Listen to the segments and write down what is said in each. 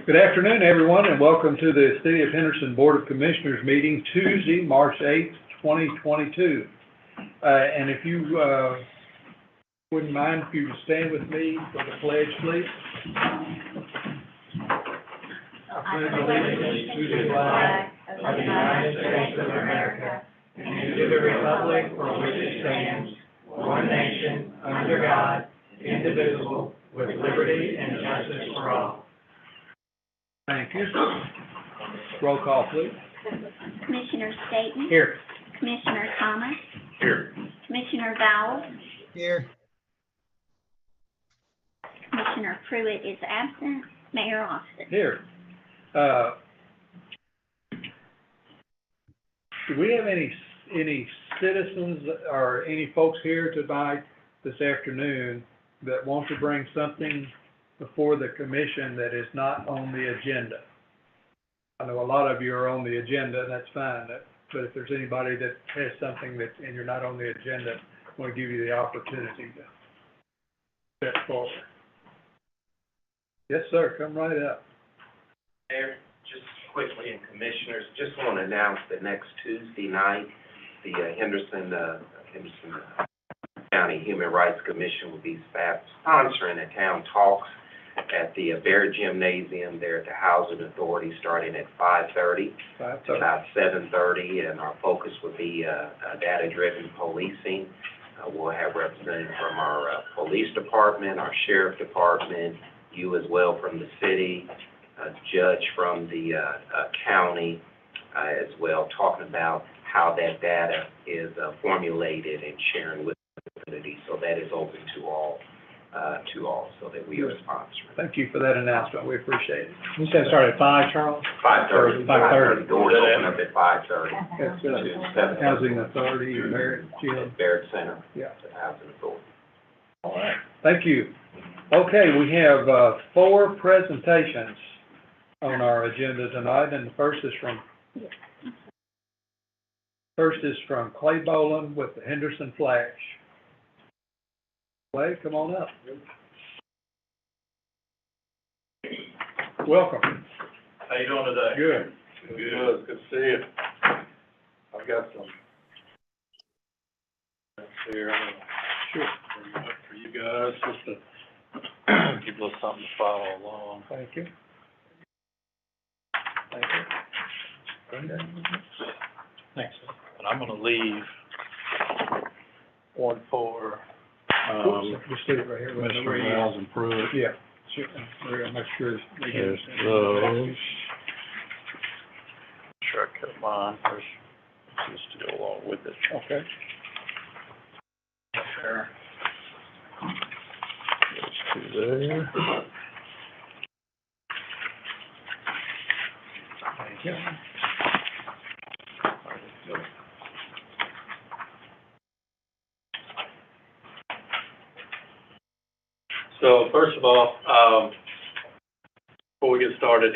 Good afternoon, everyone, and welcome to the City of Henderson Board of Commissioners meeting Tuesday, March 8th, 2022. And if you wouldn't mind if you would stand with me for the pledge, please. I pledge allegiance to the flag of the United States of America and to the republic for which it stands, one nation, under God, indivisible, with liberty and justice for all. Thank you. Roll call, please. Commissioner Staton? Here. Commissioner Thomas? Here. Commissioner Vowell? Here. Commissioner Pruitt is absent. Mayor Austin? Here. Do we have any citizens or any folks here tonight, this afternoon, that want to bring something before the commission that is not on the agenda? I know a lot of you are on the agenda, and that's fine, but if there's anybody that has something that, and you're not on the agenda, I want to give you the opportunity to step forward. Yes, sir, come right up. Mayor, just quickly, and commissioners, just want to announce that next Tuesday night, the Henderson County Human Rights Commission will be sponsoring a town talks at the Bear Gymnasium there at the Housing Authority, starting at 5:30 to about 7:30, and our focus will be data-driven policing. We'll have representatives from our police department, our sheriff department, you as well from the city, a judge from the county as well, talking about how that data is formulated and sharing with the community. So that is open to all, so that we are sponsoring. Thank you for that announcement. We appreciate it. You said start at 5, Charles? 5:30. 5:30. Doors open up at 5:30. That's Housing Authority, Barrett Gym. Barrett Center. Yeah. To Housing Authority. All right. Thank you. Okay, we have 4 presentations on our agenda tonight, and the first is from Clay Boland with the Henderson Flash. Clay, come on up. Welcome. How you doing today? Good. Good to see you. I've got some here. Sure. For you guys, just to give us something to follow along. Thank you. Thanks. And I'm gonna leave one for, Just leave it right here. Mr. Miles and Pruitt. Yeah, sure. We're gonna make sure they get There's those. Sure, I cut mine. There's just to go along with it. Okay. Sure. Those 2 there. Thank you. So first of all, before we get started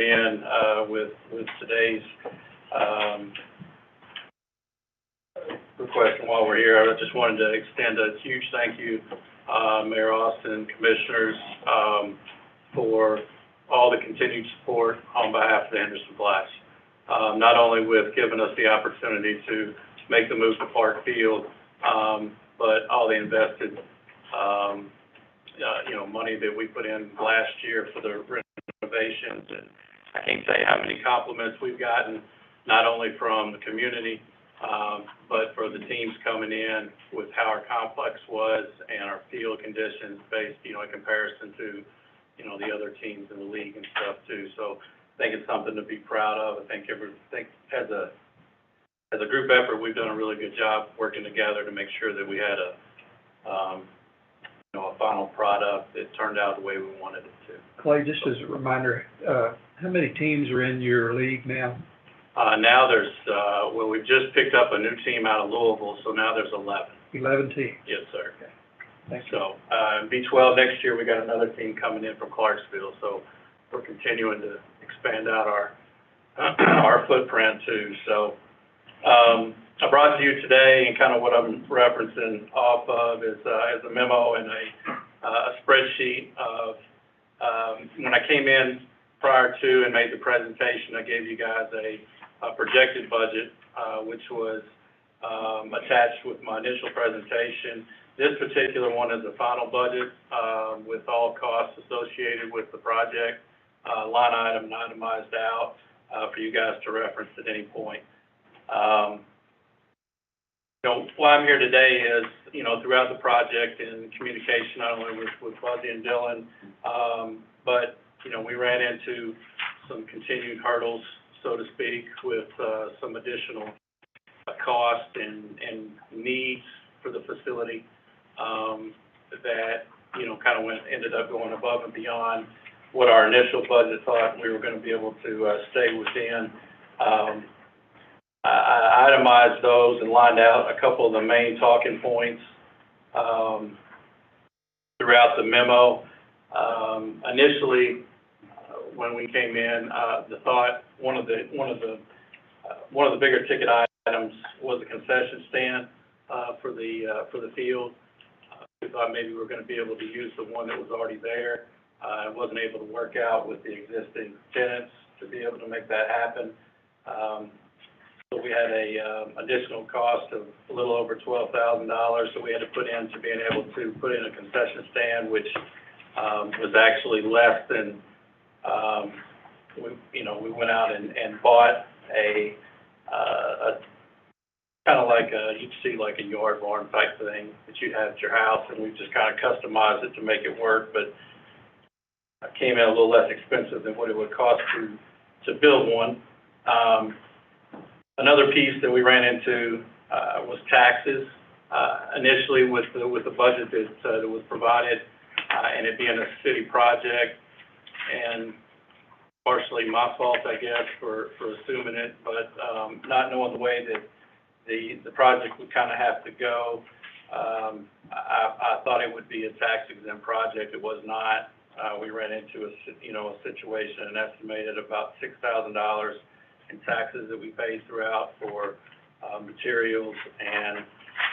with today's request, and while we're here, I just wanted to extend a huge thank you, Mayor Austin, commissioners, for all the continued support on behalf of the Henderson Flash. Not only with giving us the opportunity to make the move to Park Field, but all the invested money that we put in last year for the renovations. And I can't tell you how many compliments we've gotten, not only from the community, but for the teams coming in with how our complex was and our field conditions based, in comparison to, the other teams in the league and stuff too. So I think it's something to be proud of. I think as a group effort, we've done a really good job working together to make sure that we had a final product that turned out the way we wanted it to. Clay, just as a reminder, how many teams are in your league now? Now there's, we've just picked up a new team out of Louisville, so now there's 11. 11 teams. Yes, sir. Okay. Thank you. So, B12 next year, we got another team coming in from Clarksville, so we're continuing to expand out our footprint too. So, I brought to you today, and kind of what I'm referencing off of is a memo and a spreadsheet of when I came in prior to and made the presentation, I gave you guys a projected budget, which was attached with my initial presentation. This particular one is a final budget with all costs associated with the project, line item and itemized out for you guys to reference at any point. Why I'm here today is, throughout the project and communication, not only with Buzzy and Dylan, but, we ran into some continued hurdles, so to speak, with some additional cost and needs for the facility that, kind of ended up going above and beyond what our initial budget thought we were going to be able to stay within. I itemized those and lined out a couple of the main talking points throughout the memo. Initially, when we came in, the thought one of the bigger ticket items was a concession stand for the field. We thought maybe we were going to be able to use the one that was already there. I wasn't able to work out with the existing tenants to be able to make that happen. So we had a additional cost of a little over $12,000 that we had to put in to being able to put in a concession stand, which was actually less than we went out and bought a kind of like you'd see like a yard barn type thing that you'd have at your house, and we just kind of customized it to make it work, but it came in a little less expensive than what it would cost to build one. Another piece that we ran into was taxes. Initially, with the budget that was provided, and it being a city project, and partially my fault, I guess, for assuming it, but not knowing the way that the project would kind of have to go, I thought it would be a tax-exempt project. It was not. We ran into a situation and estimated about $6,000 in taxes that we paid throughout for materials and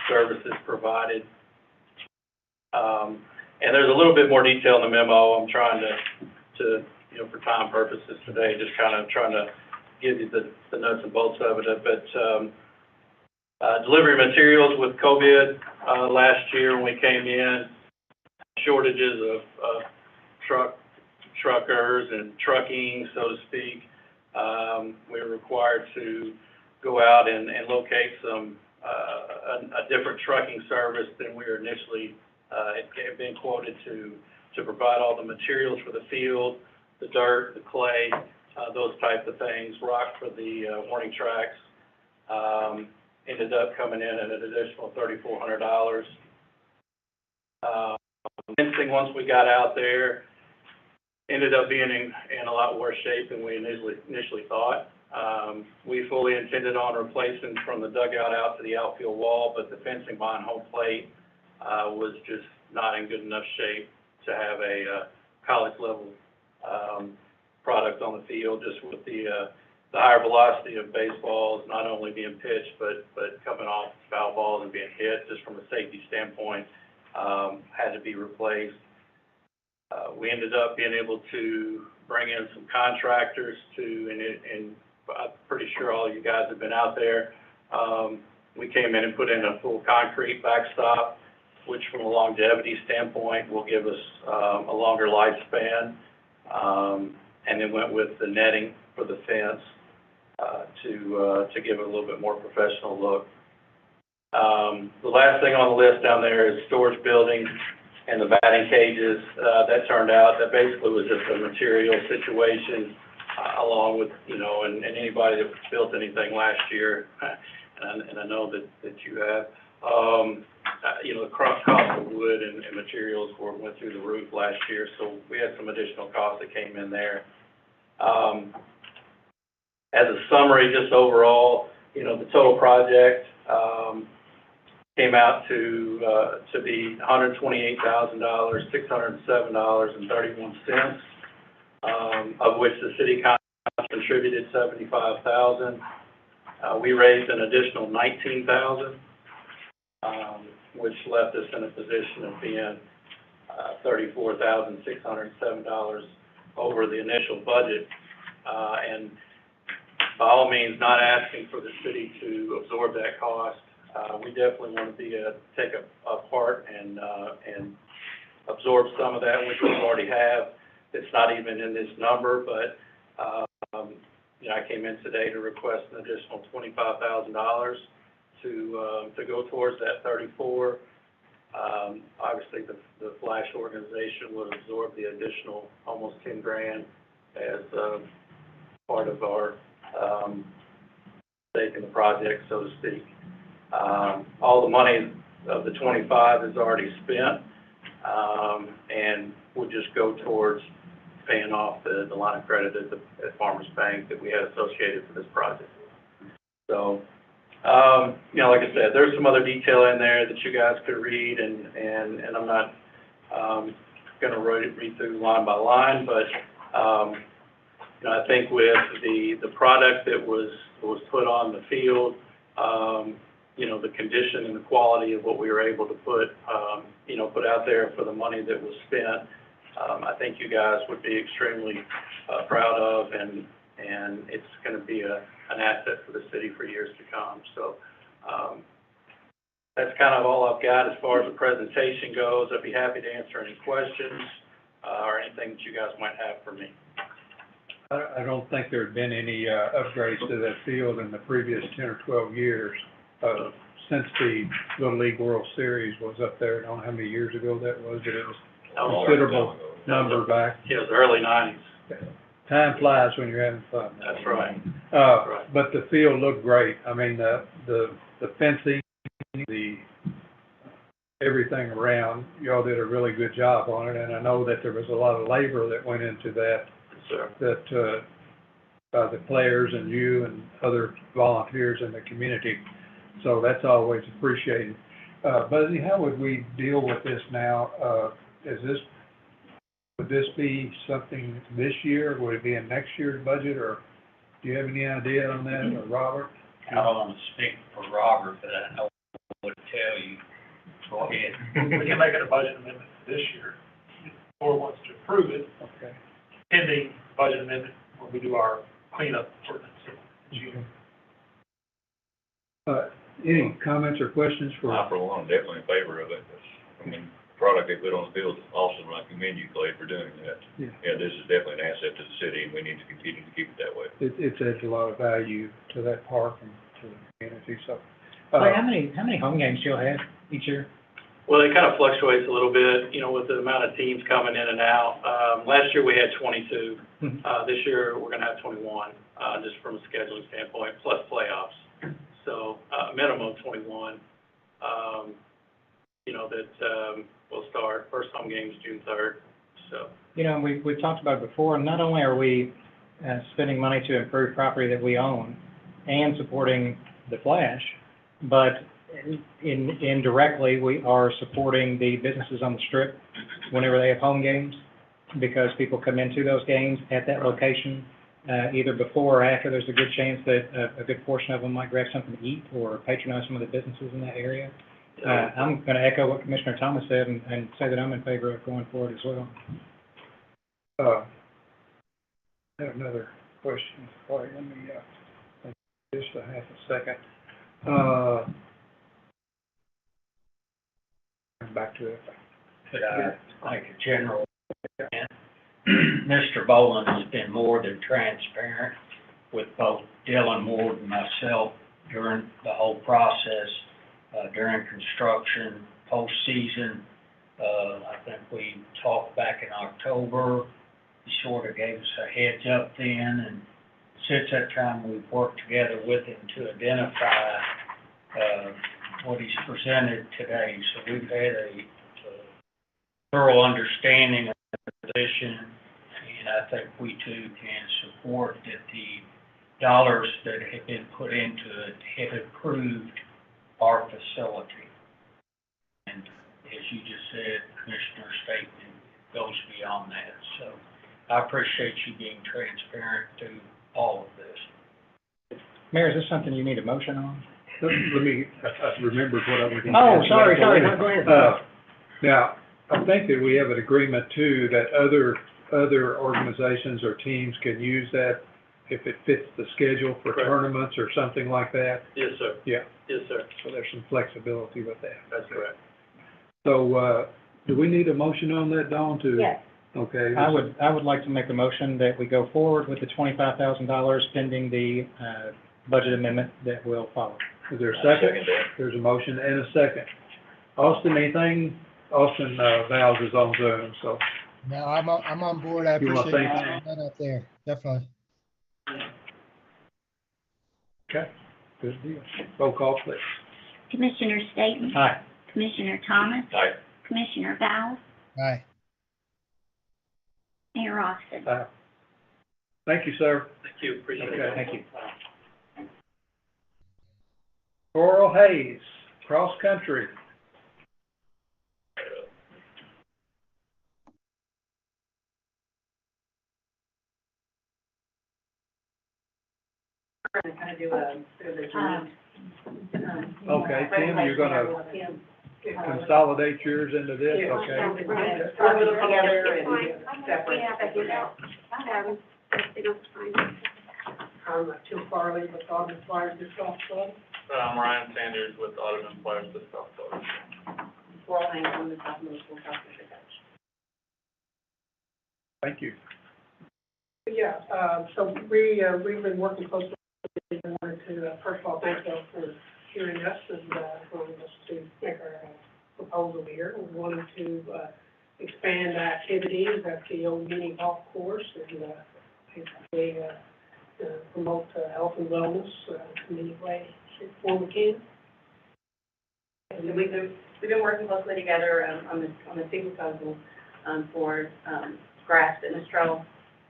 services provided. And there's a little bit more detail in the memo. I'm trying to for time purposes today, just kind of trying to give you the nuts and bolts of it. But delivery materials with COVID last year when we came in, shortages of truckers and trucking, so to speak. We were required to go out and locate a different trucking service than we were initially had been quoted to provide all the materials for the field, the dirt, the clay, those types of things, rock for the warning tracks. Ended up coming in at an additional $3,400. Fencing, once we got out there, ended up being in a lot worse shape than we initially thought. We fully intended on replacing from the dugout out to the outfield wall, but the fencing behind home plate was just not in good enough shape to have a college level product on the field, just with the higher velocity of baseballs not only being pitched but coming off foul balls and being hit, just from a safety standpoint, had to be replaced. We ended up being able to bring in some contractors and I'm pretty sure all you guys have been out there. We came in and put in a full concrete backstop, which from a longevity standpoint will give us a longer lifespan, and then went with the netting for the fence to give it a little bit more professional look. The last thing on the list down there is storage building and the batting cages. That turned out that basically was just a material situation, along with, and anybody that built anything last year, and I know that you have, the cost of wood and materials went through the roof last year, so we had some additional costs that came in there. As a summary, just overall, the total project came out to be $128,000, $607.31, of which the city contributed $75,000. We raised an additional $19,000, which left us in a position of being $34,607 over the initial budget. And by all means, not asking for the city to absorb that cost. We definitely want to take a part and absorb some of that, which we already have. It's not even in this number, but, you know, I came in today to request an additional $25,000 to go towards that 34. Obviously, the Flash organization would absorb the additional almost 10 grand as part of our stake in the project, so to speak. All the money of the 25 is already spent, and would just go towards paying off the line of credit at Farmers Bank that we had associated for this project. So, you know, like I said, there's some other detail in there that you guys could read, and I'm not gonna read through line by line, but, you know, I think with the product that was put on the field, you know, the condition and the quality of what we were able to put out there for the money that was spent, I think you guys would be extremely proud of, and it's going to be an asset for the city for years to come. So that's kind of all I've got as far as the presentation goes. I'd be happy to answer any questions or anything that you guys might have for me. I don't think there have been any upgrades to that field in the previous 10 or 12 years, since the Little League World Series was up there. I don't know how many years ago that was, but it was a considerable number back. Yeah, it was the early 90s. Time flies when you're having fun. That's right. But the field looked great. I mean, the fencing, everything around, y'all did a really good job on it, and I know that there was a lot of labor that went into that. Sure. That, by the players and you and other volunteers in the community. So that's always appreciated. Buzzy, how would we deal with this now? Would this be something this year? Would it be in next year's budget, or do you have any idea on that, or Robert? I don't want to speak for Robert, but I know what to tell you. Go ahead. We can make it a budget amendment this year. The board wants to approve it Okay. pending budget amendment when we do our cleanup ordinance in June. Any comments or questions for? I, for one, am definitely in favor of it. I mean, the product they put on the field is awesome, and I commend you, Clay, for doing that. Yeah. Yeah, this is definitely an asset to the city, and we need to continue to keep it that way. It adds a lot of value to that park and to the community, so. Clay, how many home games do you have each year? Well, it kind of fluctuates a little bit, you know, with the amount of teams coming in and out. Last year we had 22. This year we're going to have 21, just from a scheduling standpoint, plus playoffs. So, minimum of 21, you know, that will start. First home game is June 3rd, so. You know, we've talked about it before, not only are we spending money to improve property that we own and supporting the Flash, but indirectly, we are supporting the businesses on the Strip whenever they have home games, because people come into those games at that location, either before or after. There's a good chance that a good portion of them might grab something to eat or patronize some of the businesses in that area. I'm going to echo what Commissioner Thomas said and say that I'm in favor of going forward as well. I have another question for you. Let me, just a half a second. Back to it. Could I make a general comment? Mr. Boland has been more than transparent with both Dylan Ward and myself during the whole process, during construction, postseason. I think we talked back in October. He sort of gave us a heads up then, and since that time, we've worked together with him to identify what he's presented today. So we've had a thorough understanding of the position, and I think we too can support that the dollars that have been put into it have improved our facility. And as you just said, Commissioner's statement goes beyond that. So I appreciate you being transparent through all of this. Mayor, is this something you need a motion on? Let me, I remembered what I was going to Oh, ask. sorry, go ahead. Now, I think that we have an agreement too that other other organizations or teams can use that if it fits the schedule for Correct. tournaments or something like that. Yes, sir. Yeah, Yes, sir. so there's some flexibility with that. That's correct. So, do we need a motion on that, Dawn, to? Yes. Okay. I would like to make a motion that we go forward with the $25,000 pending the, budget amendment that will follow. Is there a Second second? that. There's a motion and a second. Austin, anything? Austin, Vals is on Zoom, so. No, I'm on board. I You wanna appreciate say you throwing that up there. Definitely. Okay, good deal. Roll call, please. Commissioner Staton? Aye. Commissioner Thomas? Aye. Commissioner Vowles? Aye. Mayor Austin? Thank you, sir. Thank you, appreciate Okay, it. Thank you. Coral Hayes, cross country. Okay, Tim, you're gonna consolidate yours into this, okay? Tim Farley with Autumn Flyers Disc Golf Club. I'm Ryan Sanders with Autumn Players Disc Golf Club. Laurel Hanson, the South Middle School Competition Coach. Thank you. Yeah, so we've been working closely and wanted to, first of all, thank you for hearing us and, wanting us to make our proposal here. We wanted to, expand activities at the old mini golf course and, basically, promote, health and wellness, in any way, shape, form we can. And we've been working closely together, on the two proposals, for, grass fitness trail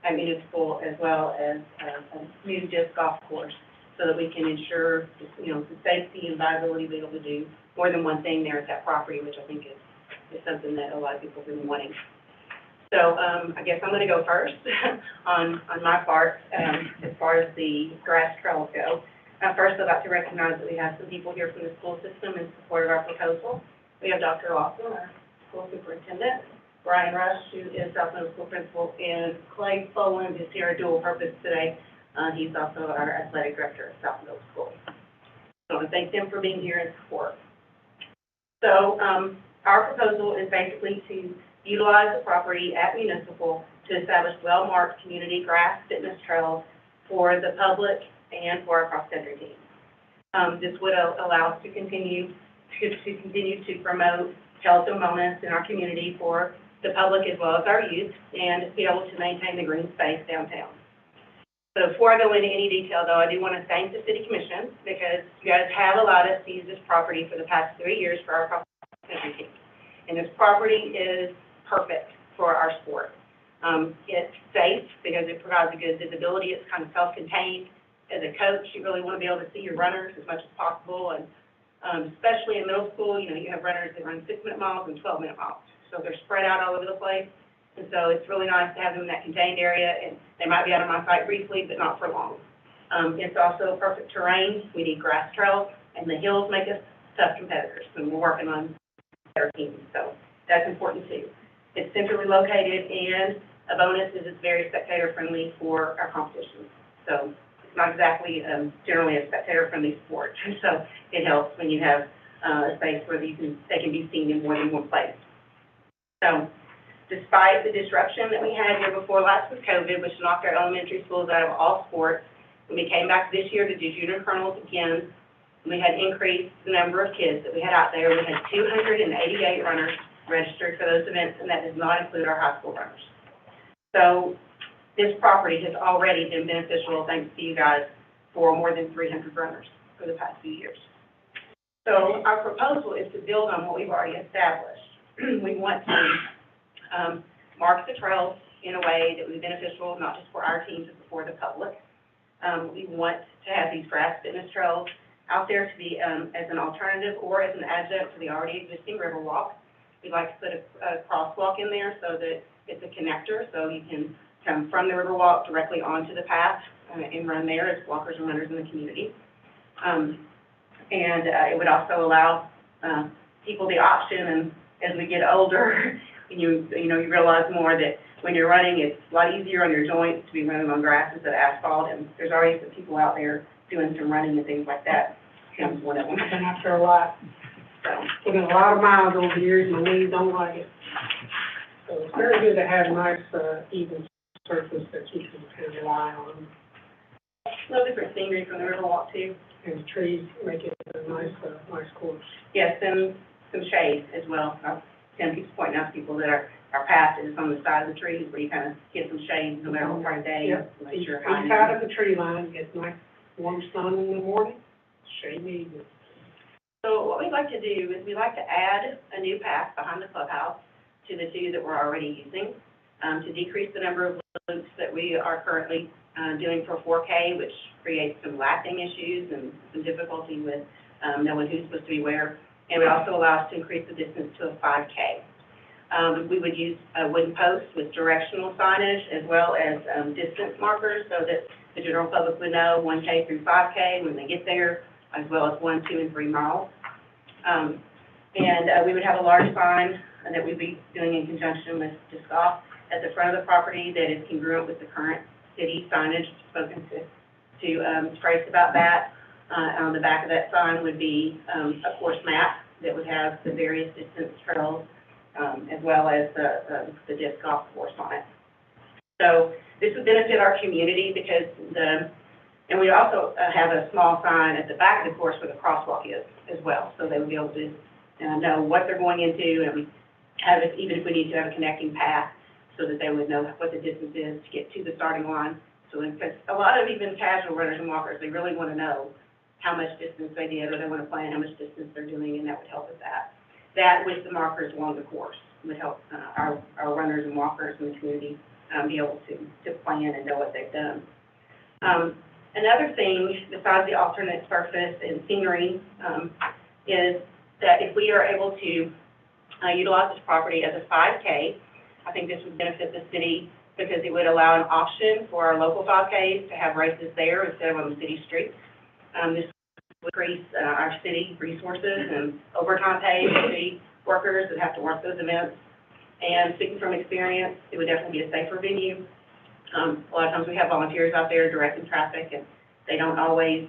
at municipal as well as, a new disc golf course, so that we can ensure, the safety and viability, be able to do more than one thing there at that property, which I think is something that a lot of people have been wanting. So, I guess I'm gonna go first on my part, as far as the grass trails go. First, I'd like to recognize that we have some people here from the school system in support of our proposal. We have Dr. Lawson, our school superintendent, Brian Rush, who is South Middle School principal, and Clay Boland is here dual purpose today. He's also our athletic director at South Middle School. So I want to thank them for being here in support. So, our proposal is basically to utilize the property at municipal to establish well-marked community grass fitness trails for the public and for our cross-country team. This would allow us to continue to promote health and wellness in our community for the public as well as our youth, and be able to maintain the green space downtown. So before I go into any detail, though, I do want to thank the city commission, because you guys have allowed us to use this property for the past 3 years for our cross-country team. And this property is perfect for our sport. It's safe because it provides a good visibility. It's kind of self-contained. As a coach, you really want to be able to see your runners as much as possible, and especially in middle school, you have runners that run 6-minute miles and 12-minute miles. So they're spread out all over the place, and so it's really nice to have them in that contained area, and they might be out on my site briefly, but not for long. It's also perfect terrain. We need grass trails, and the hills make us tough competitors, and we're working on better teams, so that's important too. It's centrally located, and a bonus is it's very spectator-friendly for our competitions. So it's not exactly generally a spectator-friendly sport, so it helps when you have a space where they can be seen in more than one place. So, despite the disruption that we had here before last with COVID, which knocked our elementary schools out of all sports, when we came back this year to do junior kernels again, we had increased the number of kids that we had out there. We had 288 runners registered for those events, and that does not include our high school runners. So, this property has already been beneficial, thanks to you guys, for more than 300 runners for the past few years. So, our proposal is to build on what we've already established. We want to mark the trails in a way that would be beneficial, not just for our teams, but for the public. We want to have these grass fitness trails out there to be as an alternative or as an adjunct to the already existing river walk. We'd like to put a crosswalk in there so that it's a connector, so you can come from the river walk directly onto the path and run there as walkers and runners in the community. It would also allow people the option, and as we get older, and you realize more that when you're running, it's a lot easier on your joints to be running on grass instead of asphalt, and there's already some people out there doing some running and things like that. Tim's one of them, I've been out there a lot, so. put in a lot of miles over the years, my knees don't like it. So it's very good to have nice, even surface that you can kind of rely on. A little different scenery from the Riverwalk too. And the trees make it a nice, nice course. Yes, some shade as well. Tim keeps pointing out to people that our path is on the side of the trees where you kind of get some shade no matter what part of the day. Yep. Make Each sure side of the tree line gets nice warm sun in the morning, shade in the evening. So what we'd like to do is we'd like to add a new path behind the clubhouse to the two that we're already using, to decrease the number of loops that we are currently doing for 4K, which creates some lapping issues and some difficulty with knowing who's supposed to be where. And it also allows us to increase the distance to a 5K. We would use wooden posts with directional signage as well as distance markers so that the general public would know 1K through 5K when they get there, as well as 1, 2, and 3 miles. We would have a large sign that we'd be doing in conjunction with Disc Golf at the front of the property that is congruent with the current city signage, spoken to Trace about that. On the back of that sign would be a course map that would have the various distance trails, as well as the disc golf course on it. So this would benefit our community because and we also have a small sign at the back of the course where the crosswalk is as well, so they would be able to know what they're going into, and we have it, even if we need to have a connecting path, so that they would know what the distance is to get to the starting line. So because a lot of even casual runners and walkers, they really want to know how much distance they did, or they want to plan how much distance they're doing, and that would help with that. That with the markers along the course would help our runners and walkers in the community be able to plan and know what they've done. Another thing, besides the alternate surface and scenery, is that if we are able to utilize this property as a 5K, I think this would benefit the city because it would allow an option for our local 5Ks to have races there instead of on the city streets. This would increase our city resources and overtime pay for city workers that have to work those events. And speaking from experience, it would definitely be a safer venue. A lot of times we have volunteers out there directing traffic, and they're not always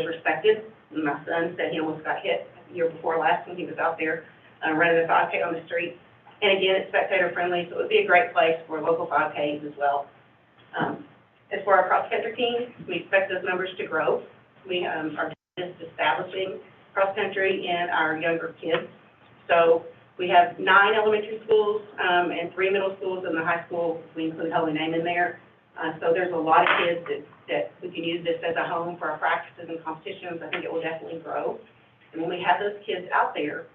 respected. And my son said he almost got hit the year before last when he was out there running a 5K on the street. And again, it's spectator friendly, so it would be a great place for local 5Ks as well. As for our cross-country teams, we expect those numbers to grow. We are just establishing cross-country in our younger kids. So we have 9 elementary schools and 3 middle schools, and the high school, we include Holy Name in there. So there's a lot of kids that we can use this as a home for our practices and competitions. I think it will definitely grow. And when we have those kids out there,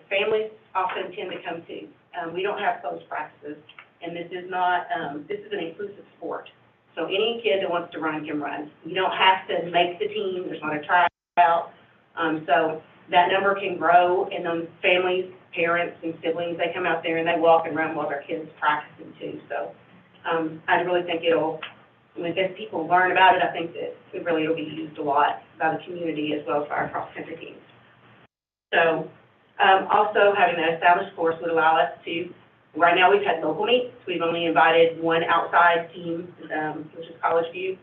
families often tend to come too. We don't have closed practices, and this is not, this is an inclusive sport. So any kid that wants to run can run. You don't have to make the team, there's not a tryout. So that number can grow, and then families, parents, and siblings, they come out there and they walk and run while their kids practicing too. So I really think as people learn about it, I think that it'll be used a lot by the community as well as by our cross-country teams. So also having that established course would allow us to, right now we've had local meets. We've only invited one outside team, which is College View.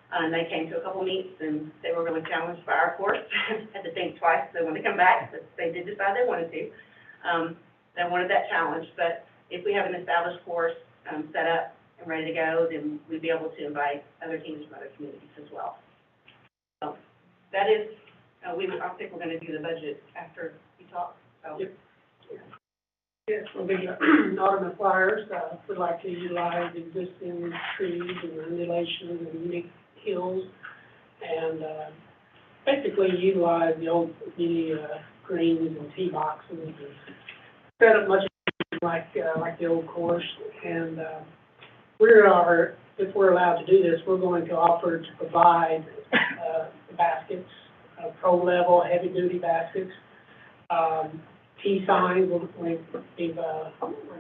And they came to a couple meets, and they were really challenged by our course. Had to think twice if they wanted to come back, but they did decide they wanted to. They wanted that challenge. But if we have an established course set up and ready to go, then we'd be able to invite other teams from other communities as well. So that is, I think we're going to do the budget after we talk. So. Yep. Yes, we'll be autumn flyers. We'd like to utilize existing trees and undulations and unique hills, and basically utilize the old greens and tee boxes and set up much like the old course. And if we're allowed to do this, we're going to offer to provide baskets, pro level, heavy duty baskets. Tee signs, we're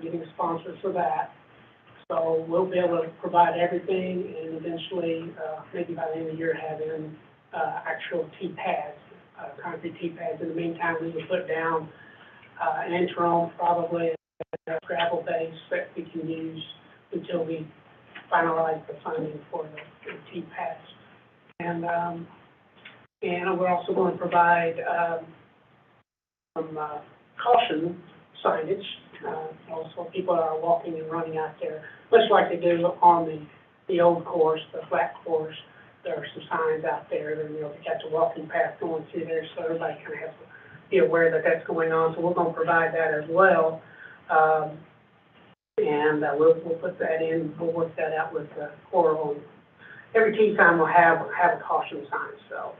getting sponsors for that. So we'll be able to provide everything, and eventually, maybe by the end of the year, have in actual tee pads, concrete tee pads. In the meantime, we will put down an interim, probably gravel base that we can use until we finalize the funding for the T-Pass. And we're also going to provide, some, caution signage, also people that are walking and running out there, much like they do on the old course, the flat course. There are some signs out there, and, you know, they got the walking path going through there, so everybody kind of has to be aware that that's going on, so we're going to provide that as well. We'll put that in, we'll work that out with Coral. Every tea time will have a caution sign, so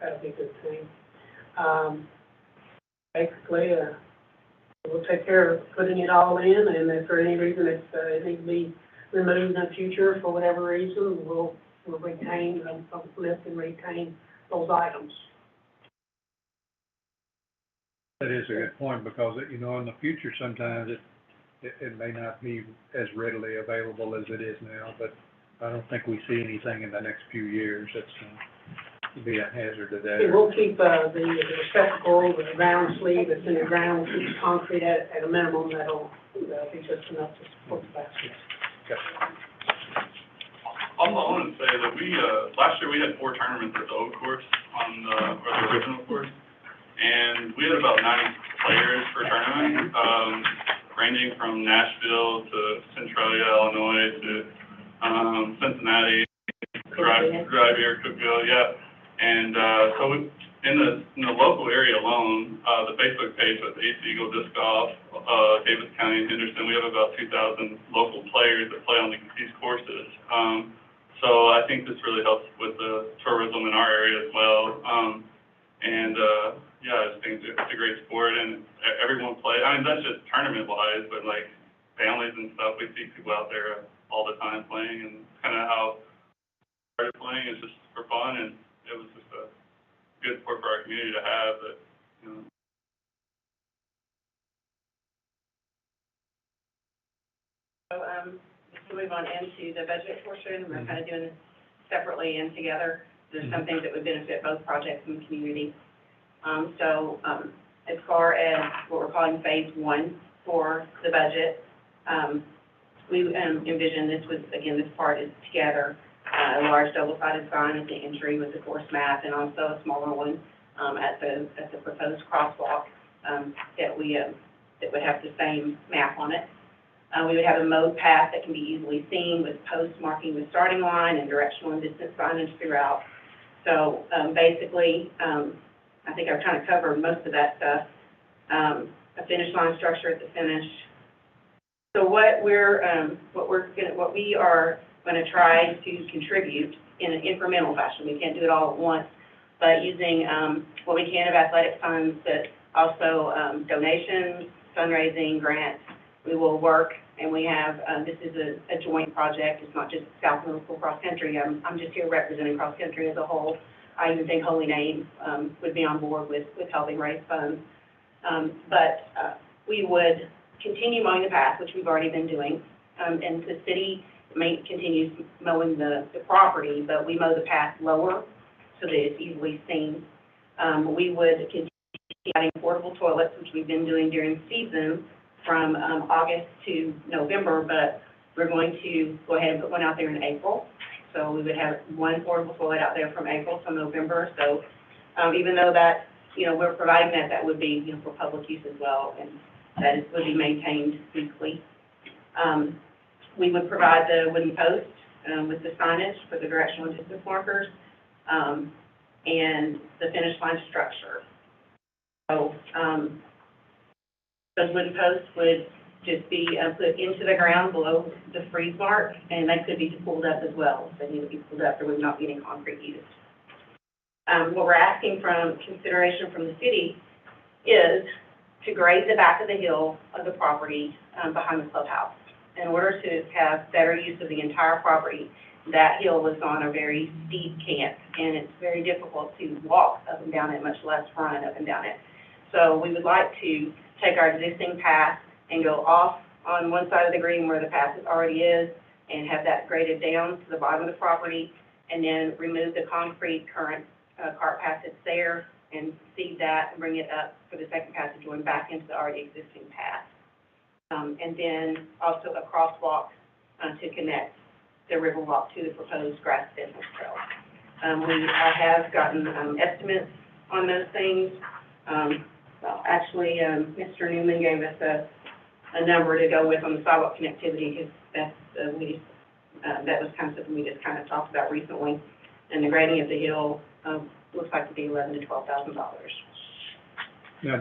that'll be a good thing. Basically, we'll take care of putting it all in, and if for any reason it needs to be removed in the future for whatever reason, we'll retain, lift and retain those items. That is a good point, because, you know, in the future, sometimes it may not be as readily available as it is now, but I don't think we see anything in the next few years that's be a hazard to that. We'll keep the receptacle, the ground sleeve that's in the ground, keep the concrete at a minimum, that'll be just enough to support the baskets. Okay. Also, I wanted to say that last year we had 4 tournaments at the old course or the original course, and we had about 90 players per tournament, ranging from Nashville to Centralia, Illinois to Cincinnati, Drive-Here, Cookeville, yeah. And so in the local area alone, the Facebook page with Ace Eagle Disc Golf, Davis County and Henderson, we have about 2,000 local players that play on these courses. So I think this really helps with the tourism in our area as well. Yeah, I just think it's a great sport, and everyone plays. I mean, that's just tournament-wise, but like families and stuff, we see people out there all the time playing, and kind of how I started playing is just for fun, and it was just a good sport for our community to have. That, you know. So, just to move on into the budget portion, we're kind of doing this separately and together. There's some things that would benefit both projects in the community. As far as what we're calling phase 1 for the budget, we envision this part is together, a large double-sided sign at the entry with the course map, and also a smaller one at the proposed crosswalk that would have the same map on it. We would have a mode path that can be easily seen with posts marking the starting line and directional and distance signage throughout. So basically, I think I've kind of covered most of that stuff. A finish line structure at the finish. So what we are going to try to contribute in an incremental fashion. We can't do it all at once, but using what we can of athletic funds, but also donations, fundraising, grants. We will work, and we have this is a joint project. It's not just South Middle School cross country. I'm just here representing cross country as a whole. I even think Holy Name would be on board with helping raise funds. But we would continue mowing the path, which we've already been doing, and the city continues mowing the property, but we mow the path lower so that it's easily seen. We would continue adding portable toilets, which we've been doing during the season from August to November, but we're going to go ahead and put one out there in April. So we would have one portable toilet out there from April to November. So even though that, we're providing that would be, for public use as well, and that would be maintained weekly. We would provide the wooden post with the signage for the directional and distance markers, and the finish line structure. So those wooden posts would just be put into the ground below the freeze mark, and they could be pulled up as well. If they need to be pulled up, there would not be any concrete used. What we're asking from consideration from the city is to grade the back of the hill of the property behind the clubhouse. In order to have better use of the entire property, that hill is on a very steep cant, and it's very difficult to walk up and down it, much less run up and down it. So we would like to take our existing path and go off on one side of the green where the path already is, and have that graded down to the bottom of the property, and then remove the concrete current cart path that's there, and seed that and bring it up for the second path to join back into the already existing path. and then also a crosswalk, to connect the Riverwalk to the proposed grass fence trail. I have gotten, estimates on those things. Well, actually, Mr. Newman gave us a number to go with on the sidewalk connectivity, because that's, that was kind of something we just kind of talked about recently. And the grading of the hill, looks like to be $11,000 to $12,000. Now,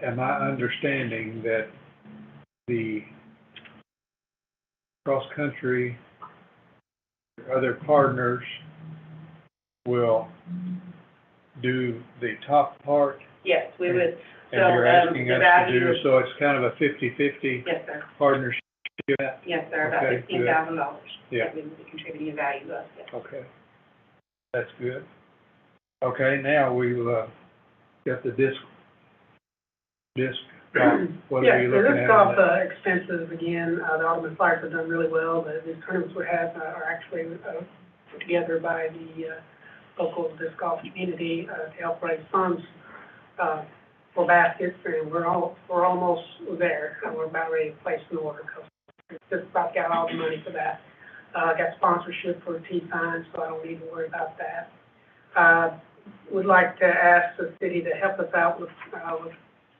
am I understanding that the cross-country, other partners will do the top part? Yes, we would. And So, you're asking the us to value do, is- so it's kind of a 50-50 Yes, sir. partnership? Yes, sir, about Okay, good. $16,000. Yeah. That we would be contributing value of, yes. Okay, that's good. Okay, now we've, got the disc, what are we looking at? Yeah, so this off, expenses, again, the Alderman Flyers have done really well. The tournaments we have are actually, put together by the, local disc golf community, to help raise funds, for baskets, and we're almost there. We're about ready to place an order, because we just about got all the money for that. Got sponsorship for tee signs, so I don't need to worry about that. Would like to ask the city to help us out with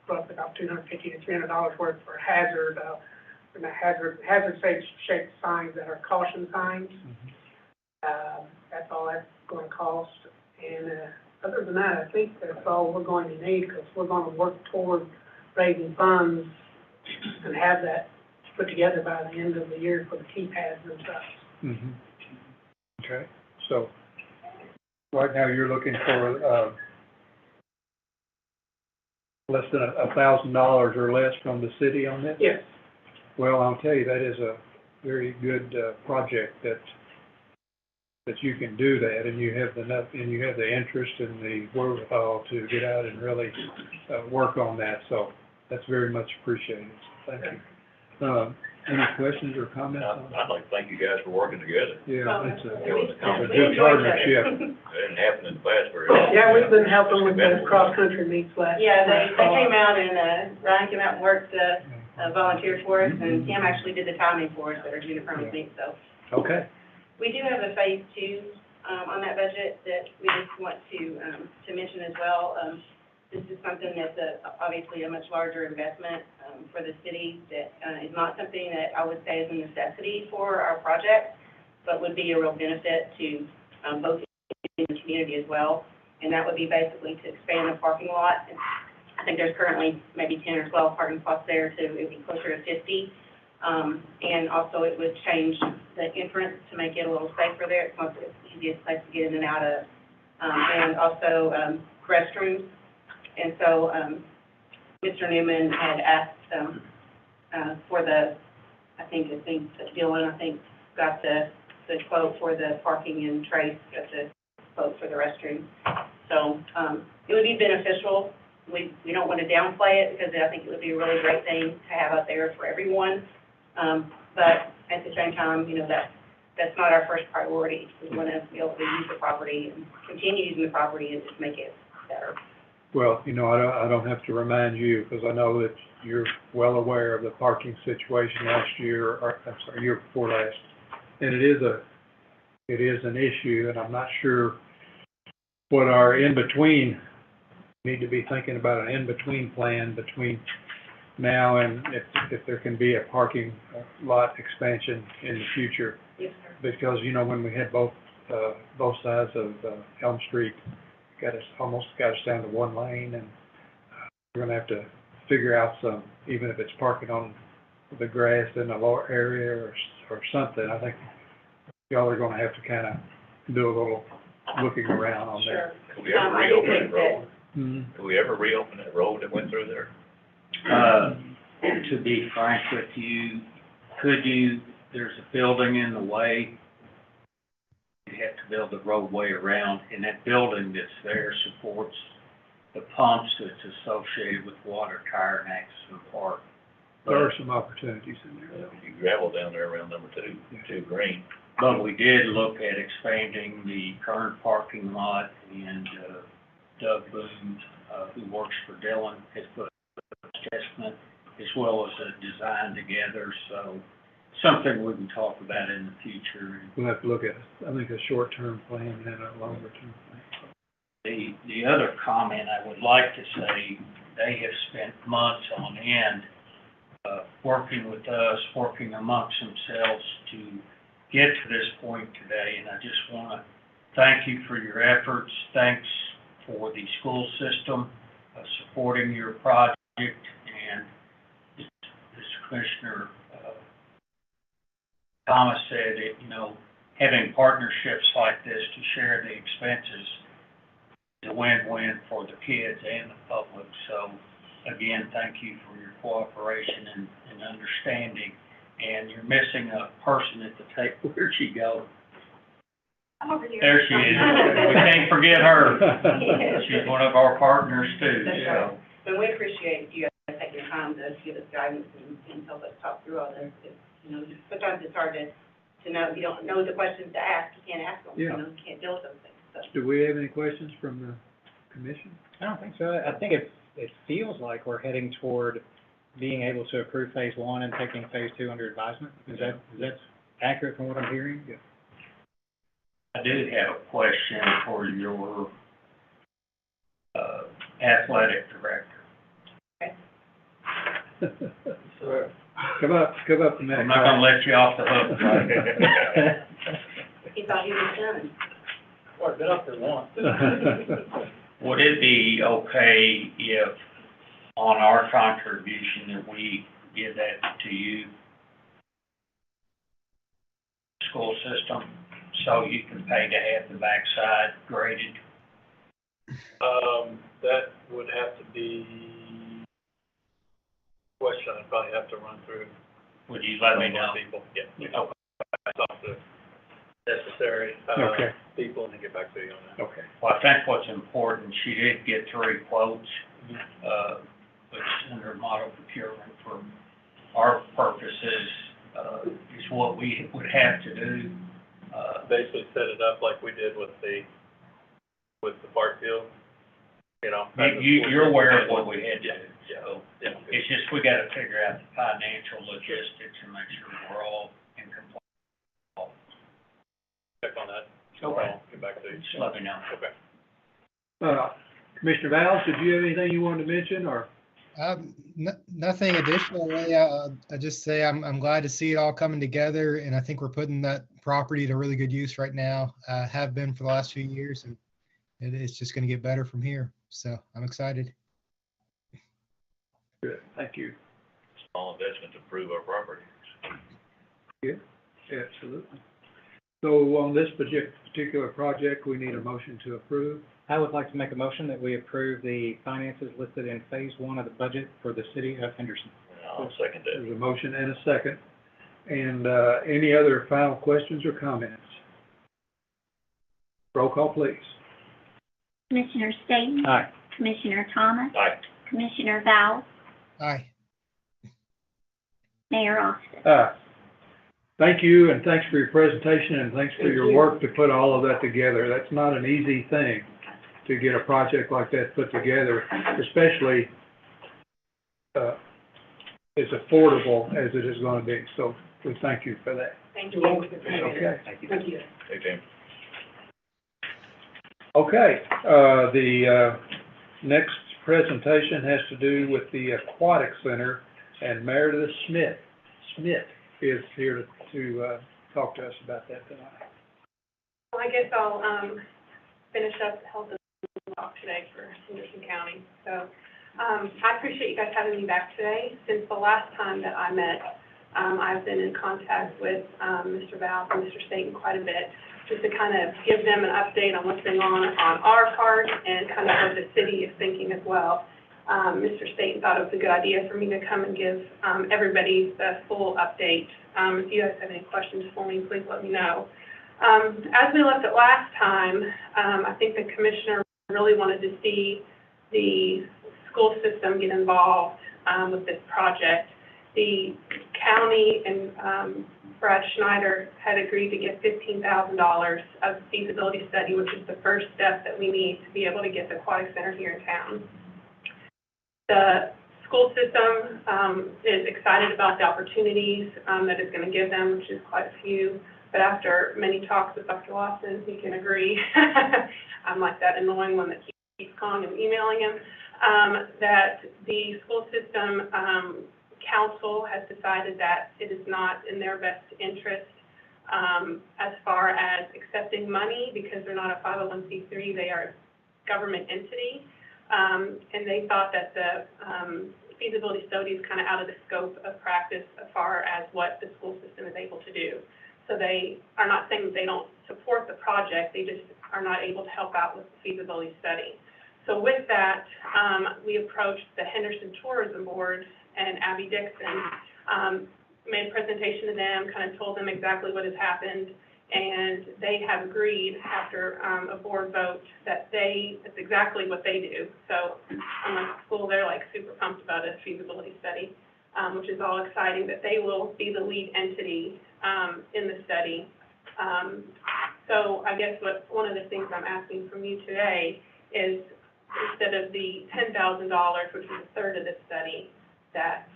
roughly about $250 to $300 worth for hazard shaped signs that are caution signs. That's all that's going to cost. And other than that, I think that's all we're going to need, because we're going to work toward raising funds and have that put together by the end of the year for the key pads and stuff. Mm-hmm. Okay, so right now you're looking for, less than $1,000 or less from the city on this? Yes. Well, I'll tell you, that is a very good, project that you can do that, and you have the interest and the wherewithal to get out and really, work on that, so that's very much appreciated. Thank you. Any questions or comments on that? I'd like to thank you guys for working together. Yeah, it's a It was a good partnership. It didn't happen in the past very often. Yeah, we've been helping with the cross-country meets last. Yeah, they came out and, Ryan came out and worked, volunteered for us, and Tim actually did the timing for us at our junior prom meet, so. Okay. We do have a phase two, on that budget that we just want to mention as well. This is something that's obviously a much larger investment, for the city that, is not something that I would say is a necessity for our project, but would be a real benefit to, both in the community as well. And that would be basically to expand the parking lot. I think there's currently maybe 10 or 12 parking spots there, so it would be closer to 50. And also it would change the entrance to make it a little safer there. It's not the easiest place to get in and out of. And also, restrooms. And so, Mr. Newman had asked, for Dylan, got the quote for the parking, and Trace got the quote for the restroom. So, it would be beneficial. We don't want to downplay it, because I think it would be a really great thing to have out there for everyone. But at the same time, that's not our first priority. We want to be able to use the property and continue using the property and just make it better. Well, I don't have to remind you, because I know that you're well aware of the parking situation year before last. And it is an issue, and I'm not sure what our in-between, need to be thinking about an in-between plan between now and if there can be a parking lot expansion in the future. Yes, sir. Because, when we had both sides of Elm Street, almost got us down to one lane, and we're gonna have to figure out even if it's parking on the grass in the lower area or something. I think y'all are gonna have to kind of do a little looking around on that. Sure. Could we ever reopen that road? Hmm. Could we ever reopen that road that went through there? To be frank with you, there's a building in the way. You have to build the roadway around, and that building that's there supports the pumps that's associated with water tower and Axon Park. There are some opportunities in there, though. You gravel down there around number 2 Green. But we did look at expanding the current parking lot, and Doug Boone, who works for Dylan, has put an adjustment, has well as a design together, so something we can talk about in the future. We'll have to look at, I think, a short-term plan and a longer-term plan. The other comment I would like to say, they have spent months on end, working with us, working amongst themselves to get to this point today, and I just want to thank you for your efforts. Thanks for the school system supporting your project, and as Commissioner Thomas said, having partnerships like this to share the expenses is a win-win for the kids and the public. So, again, thank you for your cooperation and understanding. And you're missing a person at the table. Where'd she go? I'm over here. There she is. We can't forget her. She's one of our partners too, That's so. right. But we appreciate you guys taking your time to give us guidance and help us talk through all this. Sometimes it's hard to know, if you don't know the questions to ask, you can't ask them, Yeah. you can't deal with those things, so. Do we have any questions from the commission? I don't think so. I think it feels like we're heading toward being able to approve phase one and taking phase two under advisement. Is that accurate from what I'm hearing? Yeah. I do have a question for your, athletic director. Come up a minute. I'm not gonna let you off the hook. He thought he was done. Well, I've been up there once. Would it be okay if on our contribution that we give that to you, school system, so you can pay to have the backside graded? That would have to be a question I'd probably have to run through. Would you let me know? People, yeah. Okay. Talk to necessary, Okay. people and then get back to you on that. Okay. Well, I think what's important, she did get 3 quotes, which is under model procurement for our purposes, is what we would have to do. Basically set it up like we did with the park field, You're aware of what we had to do, so Yeah. it's just, we gotta figure out the financial logistics and make sure we're all in compliance. Check on that. Okay. I'll get back to you. Just let me know. Okay. Commissioner Valls, did you have anything you wanted to mention, or? Nothing additional, really. I just say I'm glad to see it all coming together, and I think we're putting that property to really good use right now. Have been for the last few years, and it's just going to get better from here. So I'm excited. Good, thank you. Small investment to improve our property. Yeah, absolutely. So on this particular project, we need a motion to approve. I would like to make a motion that we approve the finances listed in phase one of the budget for the city of Henderson. I'll second that. There's a motion and a second. And any other final questions or comments? Roll call, please. Commissioner Staton? Aye. Commissioner Thomas? Aye. Commissioner Vowell? Aye. Mayor Austin? Thank you, and thanks for your presentation, and thanks for your work to put all of that together. That's not an easy thing to get a project like that put together, especially as affordable as it is going to be. So we thank you for that. Thank you. Okay. Thank you. Hey, Tim. Okay, the next presentation has to do with the Aquatic Center, and Meredith Smith is here to talk to us about that tonight. Well, I guess I'll finish up the health and talk today for Henderson County. So I appreciate you guys having me back today. Since the last time that I met, I've been in contact with Mr. Val and Mr. Staton quite a bit, just to kind of give them an update on what's going on our part and kind of what the city is thinking as well. Mr. Staton thought it was a good idea for me to come and give everybody the full update. If you guys have any questions for me, please let me know. As we left it last time, I think the commissioner really wanted to see the school system get involved with this project. The county and Brad Schneider had agreed to get $15,000 of feasibility study, which is the first step that we need to be able to get the aquatic center here in town. The school system, is excited about the opportunities, that it's gonna give them, which is quite a few. But after many talks with Dr. Lawson, he can agree, I'm like that annoying one that keeps calling and emailing him, that the school system, council has decided that it is not in their best interest, as far as accepting money, because they're not a 501c3, they are a government entity. And they thought that the feasibility study is kind of out of the scope of practice as far as what the school system is able to do. So they are not saying that they don't support the project, they just are not able to help out with the feasibility study. So with that, we approached the Henderson Tourism Board, and Abby Dixon made a presentation to them, kind of told them exactly what has happened, and they have agreed after a board vote that that's exactly what they do. So unlike the school, they're like super pumped about a feasibility study, which is all exciting, that they will be the lead entity in the study. So I guess one of the things I'm asking from you today is, instead of the $10,000, which is a third of the study, that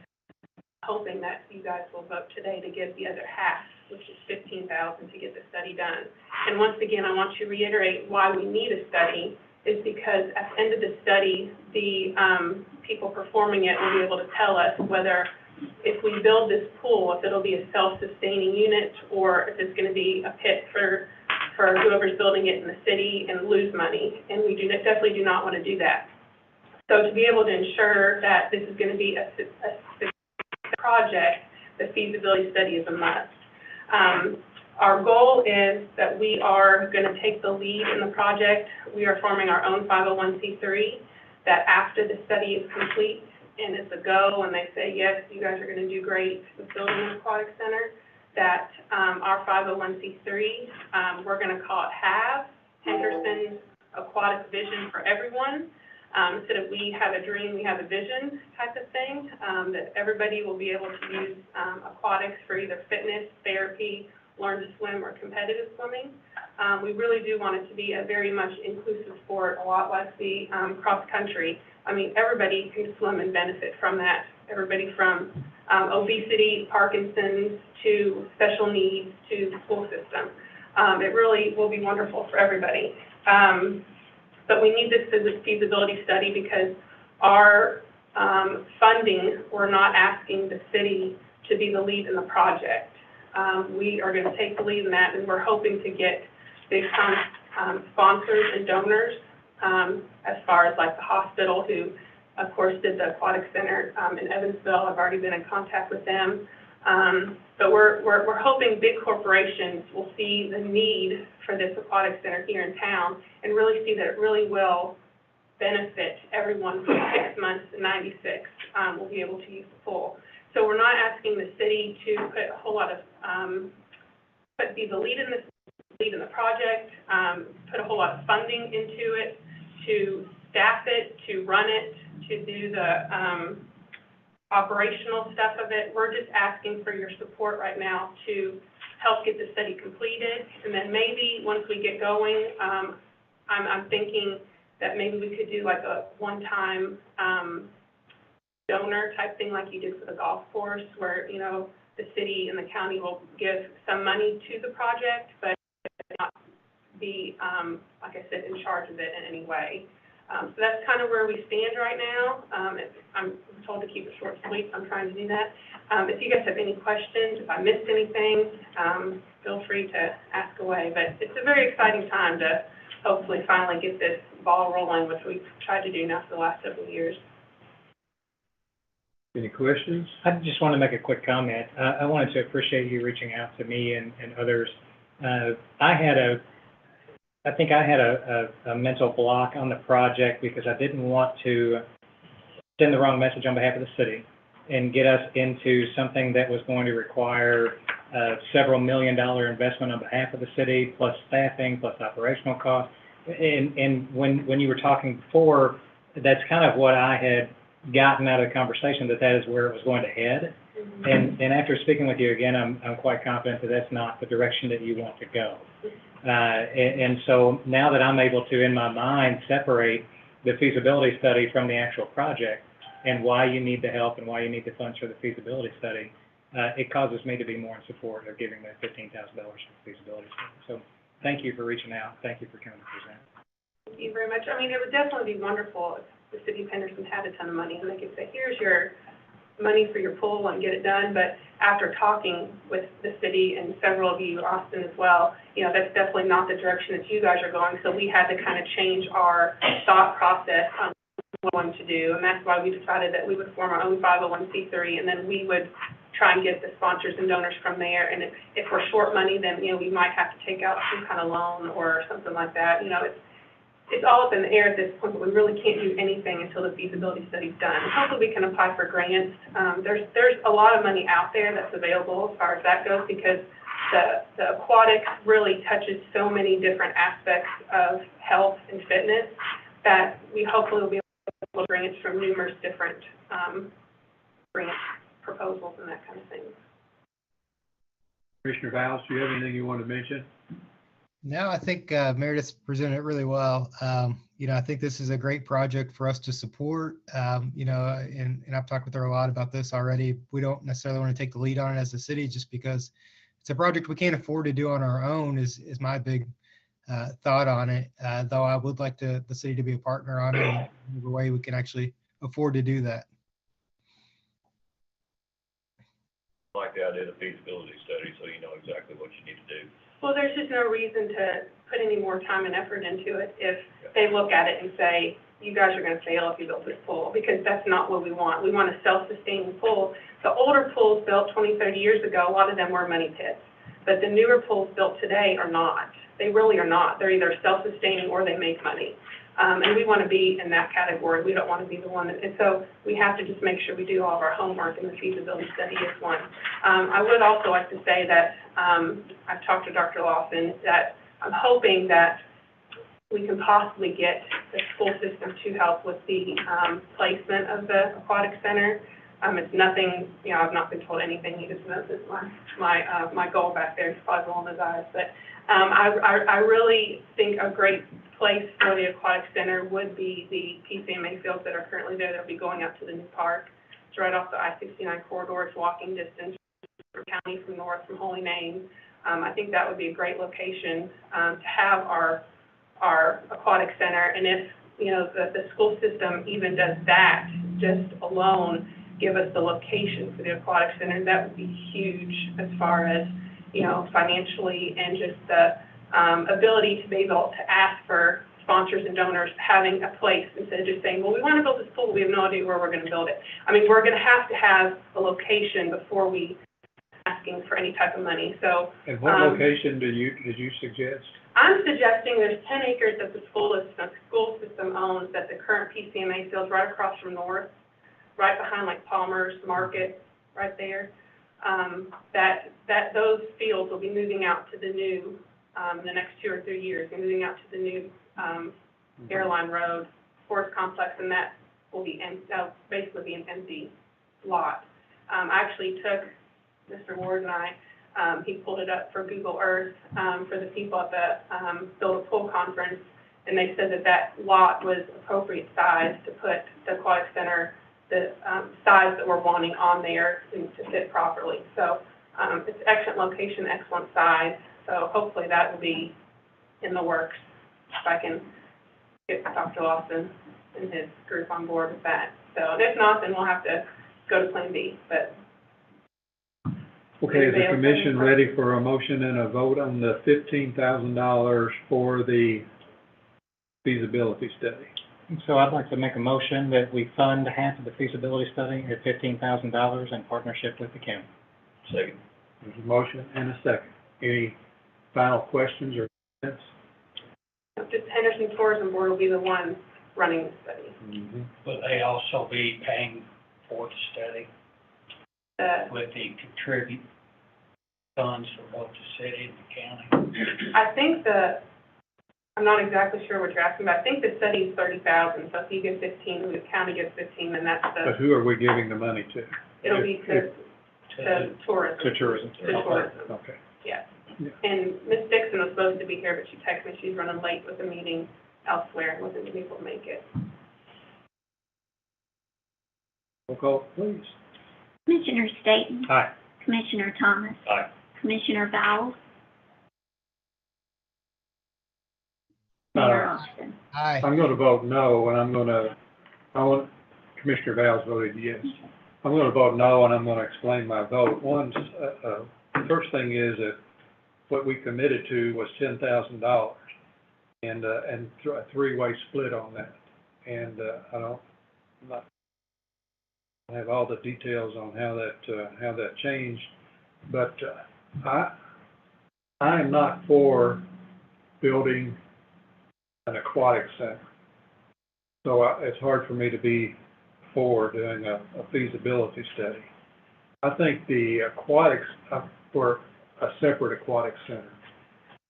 hoping that you guys will vote today to give the other half, which is $15,000, to get the study done. And once again, I want to reiterate why we need a study is because at the end of the study, the people performing it will be able to tell us whether, if we build this pool, if it'll be a self-sustaining unit, or if it's going to be a pit for whoever's building it in the city and lose money. And we definitely do not want to do that. So to be able to ensure that this is going to be a project, the feasibility study is a must. Our goal is that we are going to take the lead in the project. We are forming our own 501c3, that after the study is complete and it's a go, and they say, yes, you guys are going to do great with building an aquatic center, that our 501c3, we're going to call it HAVE, Henderson Aquatic Vision for Everyone. Instead of we have a dream, we have a vision type of thing, that everybody will be able to use aquatics for either fitness, therapy, learn to swim, or competitive swimming. We really do want it to be a very much inclusive sport, a lot like the cross country. I mean, everybody can swim and benefit from that. Everybody from obesity, Parkinson's, to special needs, to the school system. It really will be wonderful for everybody. But we need this feasibility study because our funding, we're not asking the city to be the lead in the project. We are going to take the lead in that, and we're hoping to get big sponsors and donors, as far as like the hospital, who, of course, did the aquatic center in Evansville. I've already been in contact with them. But we're hoping big corporations will see the need for this aquatic center here in town and really see that it really will benefit everyone from 6 months to 96 will be able to use the pool. So we're not asking the city to put a whole lot of, be the lead in the project, put a whole lot of funding into it, to staff it, to run it, to do the operational stuff of it. We're just asking for your support right now to help get the study completed, and then maybe once we get going, I'm thinking that maybe we could do like a one-time donor type thing like you did for the golf course, where, you know, the city and the county will give some money to the project, but not be, like I said, in charge of it in any way. So that's kind of where we stand right now. I'm told to keep it short and sweet, so I'm trying to do that. If you guys have any questions, if I missed anything, feel free to ask away. But it's a very exciting time to hopefully finally get this ball rolling, which we've tried to do now for the last several years. Any questions? I just want to make a quick comment. I wanted to appreciate you reaching out to me and others. I think I had a mental block on the project because I didn't want to send the wrong message on behalf of the city and get us into something that was going to require several $1 million investment on behalf of the city, plus staffing, plus operational costs. And when you were talking before, that's kind of what I had gotten out of the conversation, that is where it was going to head. And after speaking with you again, I'm quite confident that that's not the direction that you want to go. And so now that I'm able to, in my mind, separate the feasibility study from the actual project, and why you need the help and why you need the funds for the feasibility study, it causes me to be more in support of giving that $15,000 for the feasibility study. So thank you for reaching out. Thank you for coming to present. Thank you very much. I mean, it would definitely be wonderful if the city of Henderson had a ton of money and they could say, here's your money for your pool and get it done. But after talking with the city and several of you, Austin as well, you know, that's definitely not the direction that you guys are going. So we had to kind of change our thought process on what we wanted to do. And that's why we decided that we would form our own 501c3, and then we would try and get the sponsors and donors from there. And if we're short money, then, you know, we might have to take out some kind of loan or something like that. You know, it's all up in the air at this point, but we really can't do anything until the feasibility study's done. And hopefully we can apply for grants. There's a lot of money out there that's available as far as that goes, because the aquatics really touches so many different aspects of health and fitness that we hopefully will be able to grants from numerous different grant proposals and that kind of thing. Commissioner Vowles, do you have anything you want to mention? No, I think Meredith presented it really well. You know, I think this is a great project for us to support. You know, and I've talked with her a lot about this already. We don't necessarily want to take the lead on it as a city, just because it's a project we can't afford to do on our own is my big thought on it. Though I would like the city to be a partner on it in whatever way we can actually afford to do that. I like the idea of the feasibility study, so you know exactly what you need to do. Well, there's just no reason to put any more time and effort into it if they look at it and say, you guys are going to fail if you build this pool, because that's not what we want. We want a self-sustaining pool. The older pools built 20, 30 years ago, a lot of them were money pits. But the newer pools built today are not. They really are not. They're either self-sustaining or they make money. And we want to be in that category. We don't want to be the one that, and so we have to just make sure we do all of our homework, and the feasibility study is one. I would also like to say that I've talked to Dr. Lawson, that I'm hoping that we can possibly get the school system to help with the placement of the aquatic center. It's nothing, you know, I've not been told anything. He just knows it's my goal back there. He's probably rolling his eyes. But I really think a great place for the aquatic center would be the PCMA fields that are currently there. They'll be going out to the new park. It's right off the I-69 corridor. It's walking distance from county, from north, from Holy Name. I think that would be a great location to have our aquatic center. And if, you know, the school system even does that just alone, give us the location for the aquatic center, that would be huge as far as, you know, financially and just the ability to be able to ask for sponsors and donors having a place instead of just saying, well, we want to build this pool, we have no idea where we're going to build it. I mean, we're going to have a location before we asking for any type of money. So, and what location did you suggest? I'm suggesting there's 10 acres that the school system owns, that the current PCMA fields right across from North, right behind like Palmer's Market, right there. That those fields will be moving out to the new, in the next 2 or 3 years, moving out to the new Airline Road Sports Complex, and that will be basically be an empty lot. I actually took Mr. Ward and I, he pulled it up for Google Earth for the people at the Build a Pool conference, and they said that lot was appropriate size to put the aquatic center, the size that we're wanting on there to fit properly. So it's excellent location, excellent size. So hopefully that will be in the works if I can get Dr. Lawson and his group on board with that. So if not, then we'll have to go to Plan B. But okay, is the commission ready for a motion and a vote on the $15,000 for the feasibility study? So I'd like to make a motion that we fund half of the feasibility study at $15,000 in partnership with the county. Second. There's a motion and a second. Any final questions or comments? just Henderson Tourism Board will be the one running the study. Mm-hmm. Will they also be paying for the study? With the contribute funds for both the city and the county? I think I'm not exactly sure what you're asking, but I think the study is $30,000, so if you get 15, the county gets 15, then that's But who are we giving the money to? It'll be to tourism. To tourism. To tourism. Okay. Yeah. Yeah. And Ms. Dixon was supposed to be here, but she texted me she's running late with a meeting elsewhere and wasn't able to make it. Roll call, please. Commissioner Staton, Aye. Commissioner Thomas, Aye. Commissioner Vowles, Mayor Uh, Austin. Aye. I'm gonna vote no, and Commissioner Vowles voted yes. I'm gonna vote no, and I'm gonna explain my vote. First thing is that what we committed to was $10,000, and a three-way split on that. And, I'm not have all the details on how that changed, but, I am not for building an aquatic center. So it's hard for me to be for doing a feasibility study. I think the aquatics, for a separate aquatic center.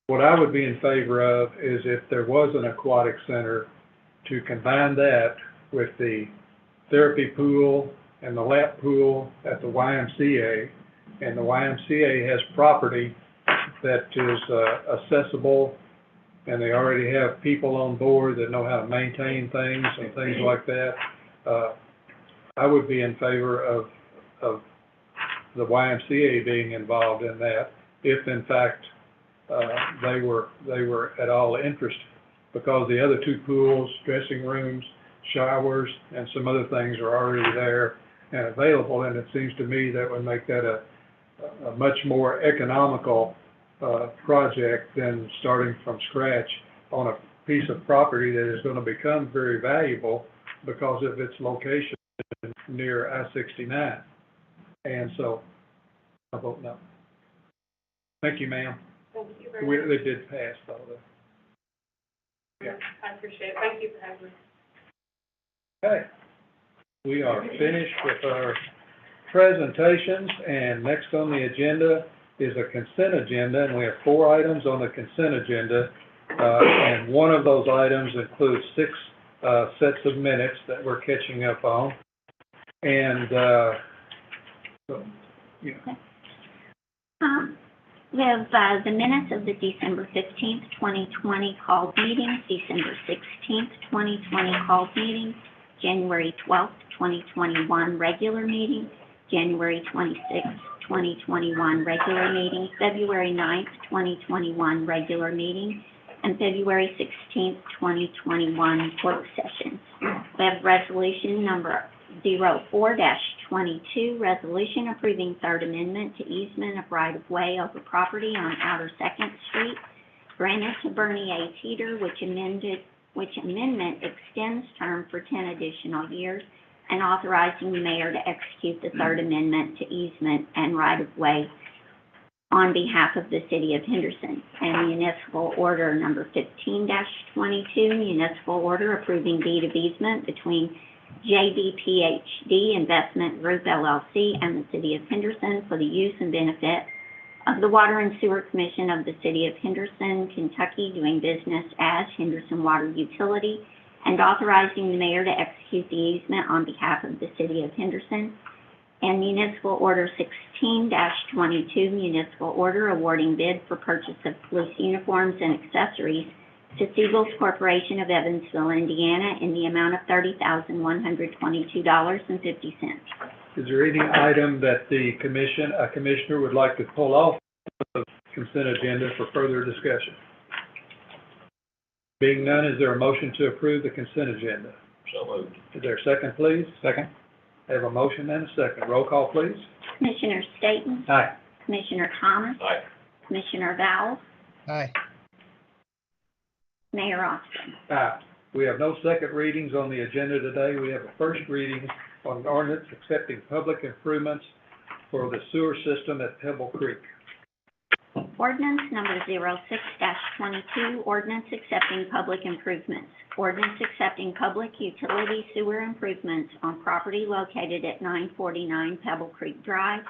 What I would be in favor of is if there was an aquatic center, to combine that with the therapy pool and the lap pool at the YMCA. And the YMCA has property that is accessible, and they already have people on board that know how to maintain things and things like that. I would be in favor of the YMCA being involved in that, if in fact they were at all interested, because the other two pools, dressing rooms, showers, and some other things are already there and available, and it seems to me that would make that a much more economical project than starting from scratch on a piece of property that is going to become very valuable because of its location near I-69. And so, I vote no. Thank you, ma'am. Thank you very much. They did pass, though. Yeah. I appreciate it. Thank you for having me. Okay. We are finished with our presentations, and next on the agenda is a consent agenda, and we have 4 items on the consent agenda. And one of those items includes 6 sets of minutes that we're catching up on. And, so, yeah. We have the minutes of the December 15th, 2020 called meetings, December 16th, 2020 called meetings, January 12th, 2021 regular meeting, January 26th, 2021 regular meeting, February 9th, 2021 regular meeting, and February 16th, 2021 work sessions. We have resolution number 04-22, resolution approving third amendment to easement of right-of-way over property on Outer 2nd Street, granted to Bernie A. Teeter, which amendment extends term for 10 additional years, and authorizing the mayor to execute the third amendment to easement and right-of-way on behalf of the city of Henderson. And municipal order number 15-22, municipal order approving deed of easement between JBPHD Investment Group LLC and the City of Henderson for the use and benefit of the Water and Sewer Commission of the City of Henderson, Kentucky, doing business as Henderson Water Utility, and authorizing the mayor to execute the easement on behalf of the City of Henderson. And municipal order 16-22, municipal order awarding bid for purchase of police uniforms and accessories to Siebel's Corporation of Evansville, Indiana, in the amount of $30,122.50. Is there any item that a commissioner would like to pull off the consent agenda for further discussion? Being none, is there a motion to approve the consent agenda? So moved. Is there a second, please? Second. I have a motion and a second. Roll call, please. Commissioner Staton, Aye. Commissioner Thomas, Aye. Commissioner Vowles, Aye. Mayor Austin. We have no second readings on the agenda today. We have a first reading on an ordinance accepting public improvements for the sewer system at Pebble Creek. Ordinance number 06-22, ordinance accepting public improvements. Ordinance accepting public utility sewer improvements on property located at 949 Pebble Creek Drive,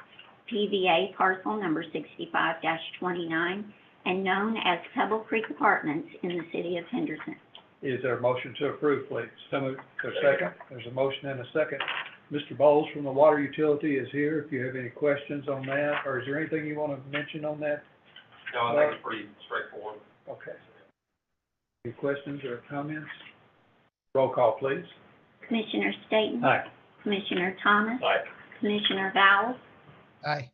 PVA parcel number 65-29, and known as Pebble Creek Apartments in the city of Henderson. Is there a motion to approve, please? So moved. There's a second? There's a motion and a second. Mr. Bowles from the Water Utility is here. If you have any questions on that, or is there anything you want to mention on that? No, I think it's pretty straightforward. Okay. Any questions or comments? Roll call, please. Commissioner Staton, Aye. Commissioner Thomas, Aye. Commissioner Vowles, Aye.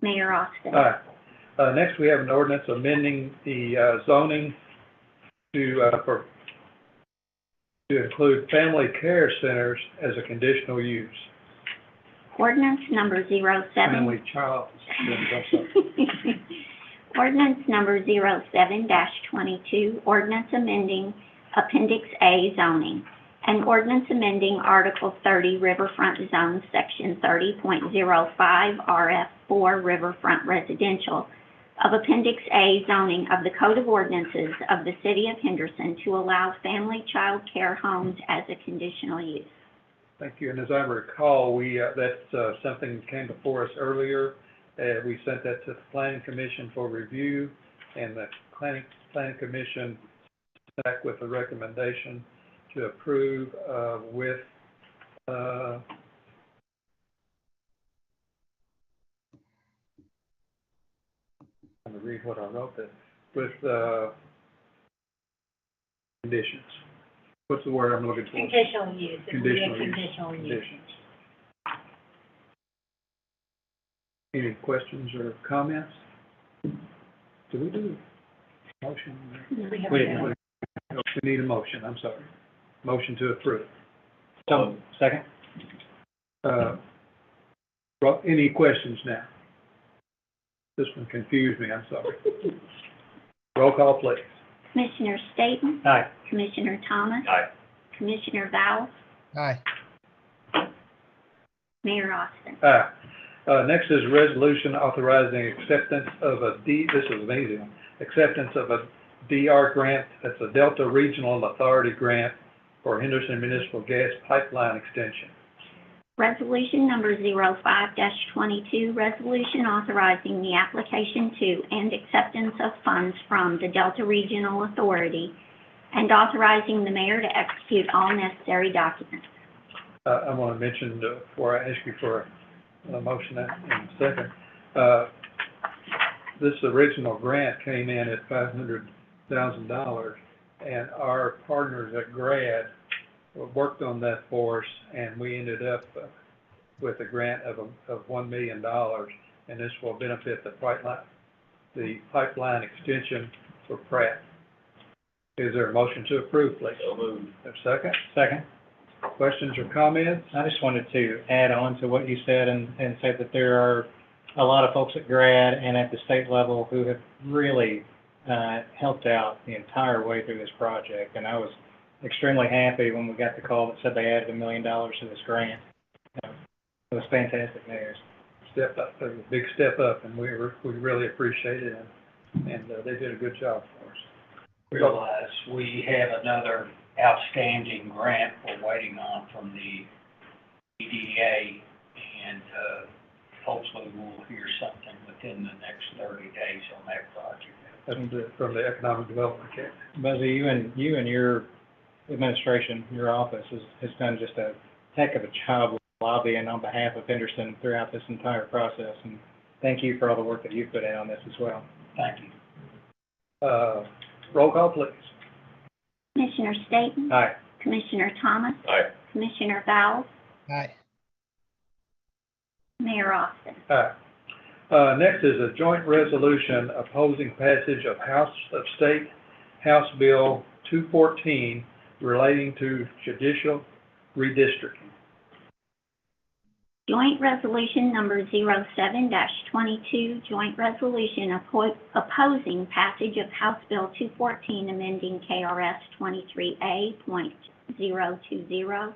Mayor Austin. Aye. Next, we have an ordinance amending the zoning to include family care centers as a conditional use. Ordinance number 07. Family child centers, I'm sorry. Ordinance number 07-22, ordinance amending Appendix A zoning, and ordinance amending Article 30 Riverfront Zone, Section 30.05 RF4 Riverfront Residential of Appendix A zoning of the Code of Ordinances of the City of Henderson to allow family child care homes as a conditional use. Thank you. And as I recall, that's something that came before us earlier. We sent that to the Planning Commission for review, and the Planning Commission back with a recommendation to approve with I'm going to read what I wrote there. With conditions. What's the word I'm looking for? Conditional use. Conditional use. Conditional use. Conditions. Any questions or comments? Do we do a motion? We need a motion, I'm sorry. Motion to approve. So, second? Any questions now? This one confused me, I'm sorry. Roll call, please. Commissioner Staton, Aye. Commissioner Thomas, Aye. Commissioner Vowles, Aye. Mayor Austin. Aye. Next is a resolution authorizing acceptance of this is amazing, acceptance of a DR grant, that's a Delta Regional Authority grant for Henderson Municipal Gas Pipeline Extension. Resolution number 05-22, resolution authorizing the application to and acceptance of funds from the Delta Regional Authority and authorizing the mayor to execute all necessary documents. I want to mention, before I ask you for a motion in a second, this original grant came in at $500,000, and our partners at GRAD worked on that for us, and we ended up with a grant of $1 million, and this will benefit the pipeline extension for Pratt. Is there a motion to approve, please? So moved. A second? Second. Questions or comments? I just wanted to add on to what you said and say that there are a lot of folks at GRAD and at the state level who have really helped out the entire way through this project. And I was extremely happy when we got the call that said they added $1 million to this grant. It was fantastic news. Step up, a big step up, and we really appreciate it, and they did a good job for us. Realize we have another outstanding grant we're waiting on from the EDA, and hopefully we'll hear something within the next 30 days on that project. From the Economic Development Academy. Buzzy, you and your administration, your office has done just a heck of a job lobbying on behalf of Henderson throughout this entire process, and thank you for all the work that you've put in on this as well. Thank you. Roll call, please. Commissioner Staton, Aye. Commissioner Thomas, Aye. Commissioner Vowles, Aye. Mayor Austin. Next is a joint resolution opposing passage of State House Bill 214 relating to judicial redistricting. Joint resolution number 07-22, joint resolution opposing passage of House Bill 214 amending KRS 23A.020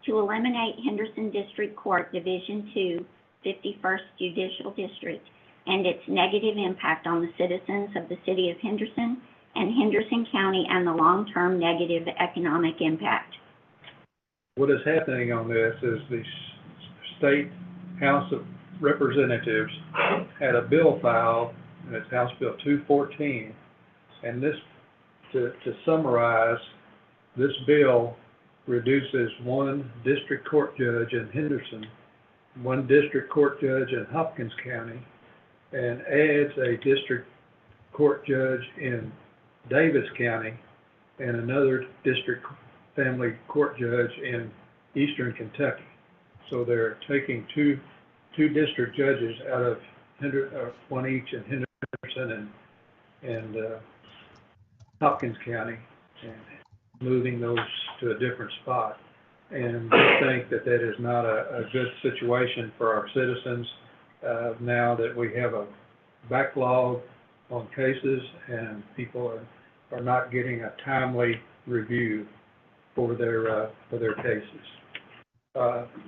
to eliminate Henderson District Court Division 2, 51st Judicial District, and its negative impact on the citizens of the City of Henderson and Henderson County and the long-term negative economic impact. What is happening on this is the State House of Representatives had a bill filed, and it's House Bill 214, and this, to summarize, this bill reduces one district court judge in Henderson, one district court judge in Hopkins County, and adds a district court judge in Davis County and another district family court judge in Eastern Kentucky. So they're taking two district judges out of one each in Henderson and Hopkins County, and moving those to a different spot. And we think that that is not a good situation for our citizens, now that we have a backlog on cases and people are not getting a timely review for their cases.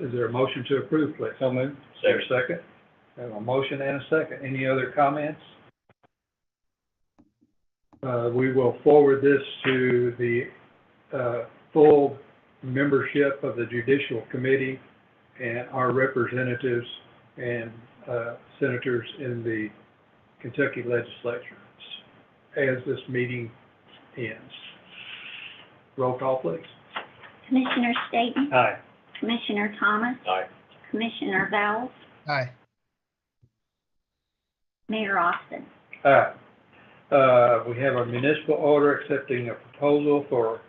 Is there a motion to approve, please? So moved. Is there a second? I have a motion and a second. Any other comments? We will forward this to the full membership of the Judicial Committee and our representatives and senators in the Kentucky legislature as this meeting ends. Roll call, please. Commissioner Staton? Aye. Commissioner Thomas? Aye. Commissioner Vowles? Aye. Mayor Austin? Aye. We have a municipal order accepting a proposal for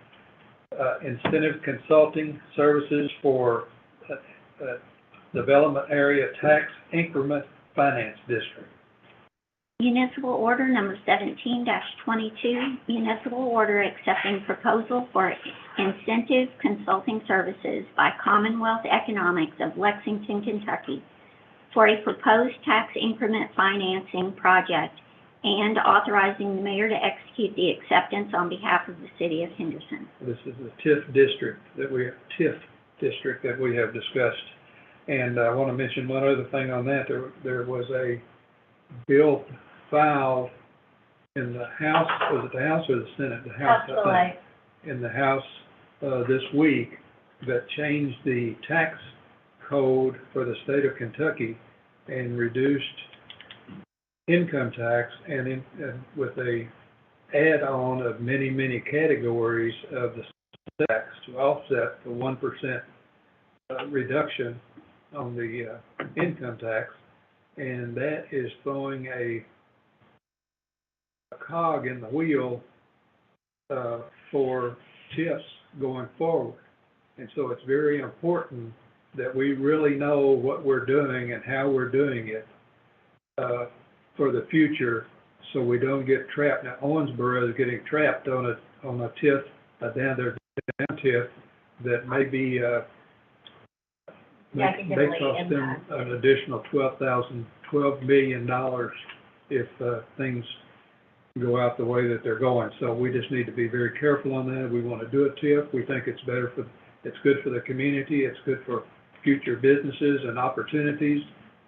incentive consulting services for development area tax increment finance district. Municipal order number 17-22, municipal order accepting proposal for incentive consulting services by Commonwealth Economics of Lexington, Kentucky for a proposed tax increment financing project and authorizing the mayor to execute the acceptance on behalf of the city of Henderson. This is the TIF district that we have discussed. And I want to mention one other thing on that. There was a bill filed in the House, was it the House or the Senate? The House, I think. In the House this week that changed the tax code for the state of Kentucky and reduced income tax and with a add-on of many, many categories of the tax to offset the 1% reduction on the income tax. And that is throwing a cog in the wheel for TIFs going forward. And so it's very important that we really know what we're doing and how we're doing it for the future, so we don't get trapped. Now, Owensboro is getting trapped on a TIF, down TIF that may be may cost them an additional $12 million if things go out the way that they're going. So we just need to be very careful on that. We want to do a TIF. We think it's good for the community. It's good for future businesses and opportunities,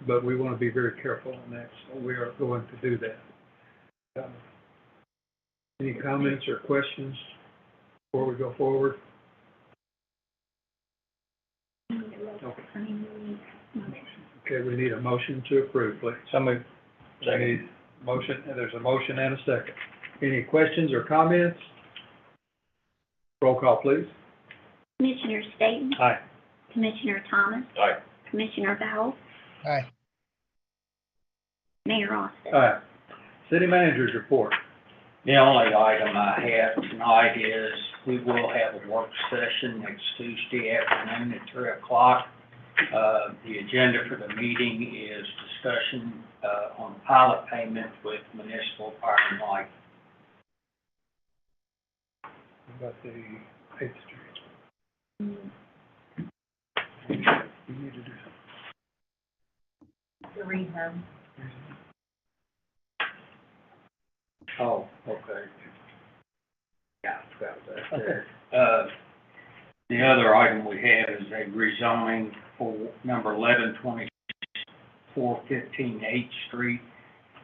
but we want to be very careful on that. So we are going to do that. Any comments or questions before we go forward? Okay, we need a motion to approve, please. So moved. We need motion, and there's a motion and a second. Any questions or comments? Roll call, please. Commissioner Staton? Aye. Commissioner Thomas? Aye. Commissioner Vowles? Aye. Mayor Austin? Aye. City managers report. The only item I have tonight is we will have a work session next Tuesday afternoon at 3 o'clock. The agenda for the meeting is discussion on pilot payment with Municipal Fire and Light. About the 8th Street. You need to do something. The rehab. Oh, okay. Yeah, I forgot that. Okay. The other item we have is a rezoning for number 1124 15 8th Street,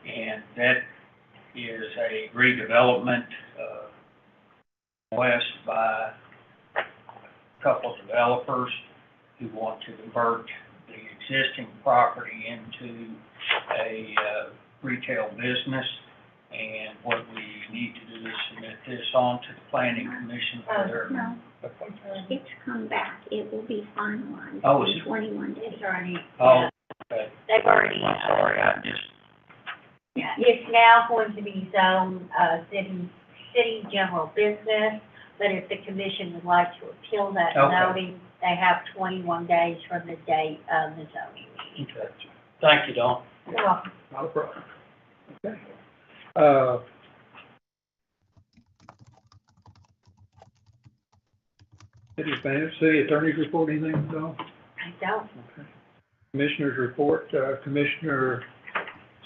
and that is a redevelopment west by a couple of developers who want to convert the existing property into a retail business. And what we need to do is submit this on to the Planning Commission for their... No, it's come back. It will be finalized Oh, in is it? 21 days. It's already, Oh, okay. they've already, I'm sorry, I just... yeah, it's now going to be zoned, city general business but if the commission would like to appeal that Okay. zoning, they have 21 days from the date of the zoning meeting. Okay. Thank you, Dawn. Well, Not a problem. Okay. City attorney's report, anything, Dawn? I don't. Okay. Commissioner's report, Commissioner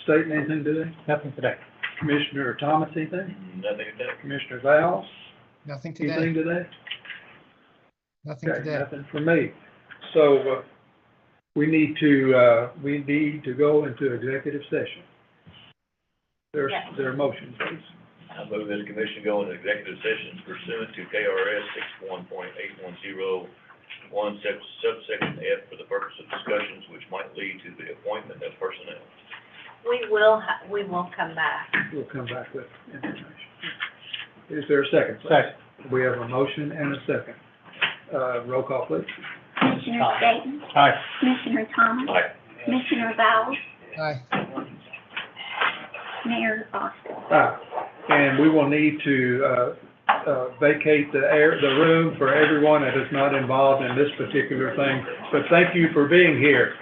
Staton, anything today? Nothing today. Commissioner Thomas, anything? Nothing to do. Commissioner Vowles, Nothing anything today. today? Nothing Okay, today. nothing for me. So, we need to go into executive session. There's, Yes. there are motions, please. I move that the commission go into executive session pursuant to KRS 61.8101 subsection F for the purpose of discussions which might lead to the appointment of personnel. We will come back. We'll come back with information. Is there a second? please? Second. We have a motion and a second. Roll call, please. Commissioner Staton, Aye. Commissioner Thomas, Aye. Commissioner Vowles, Aye. Mayor Austin. And we will need to, vacate the room for everyone that is not involved in this particular thing. But thank you for being here.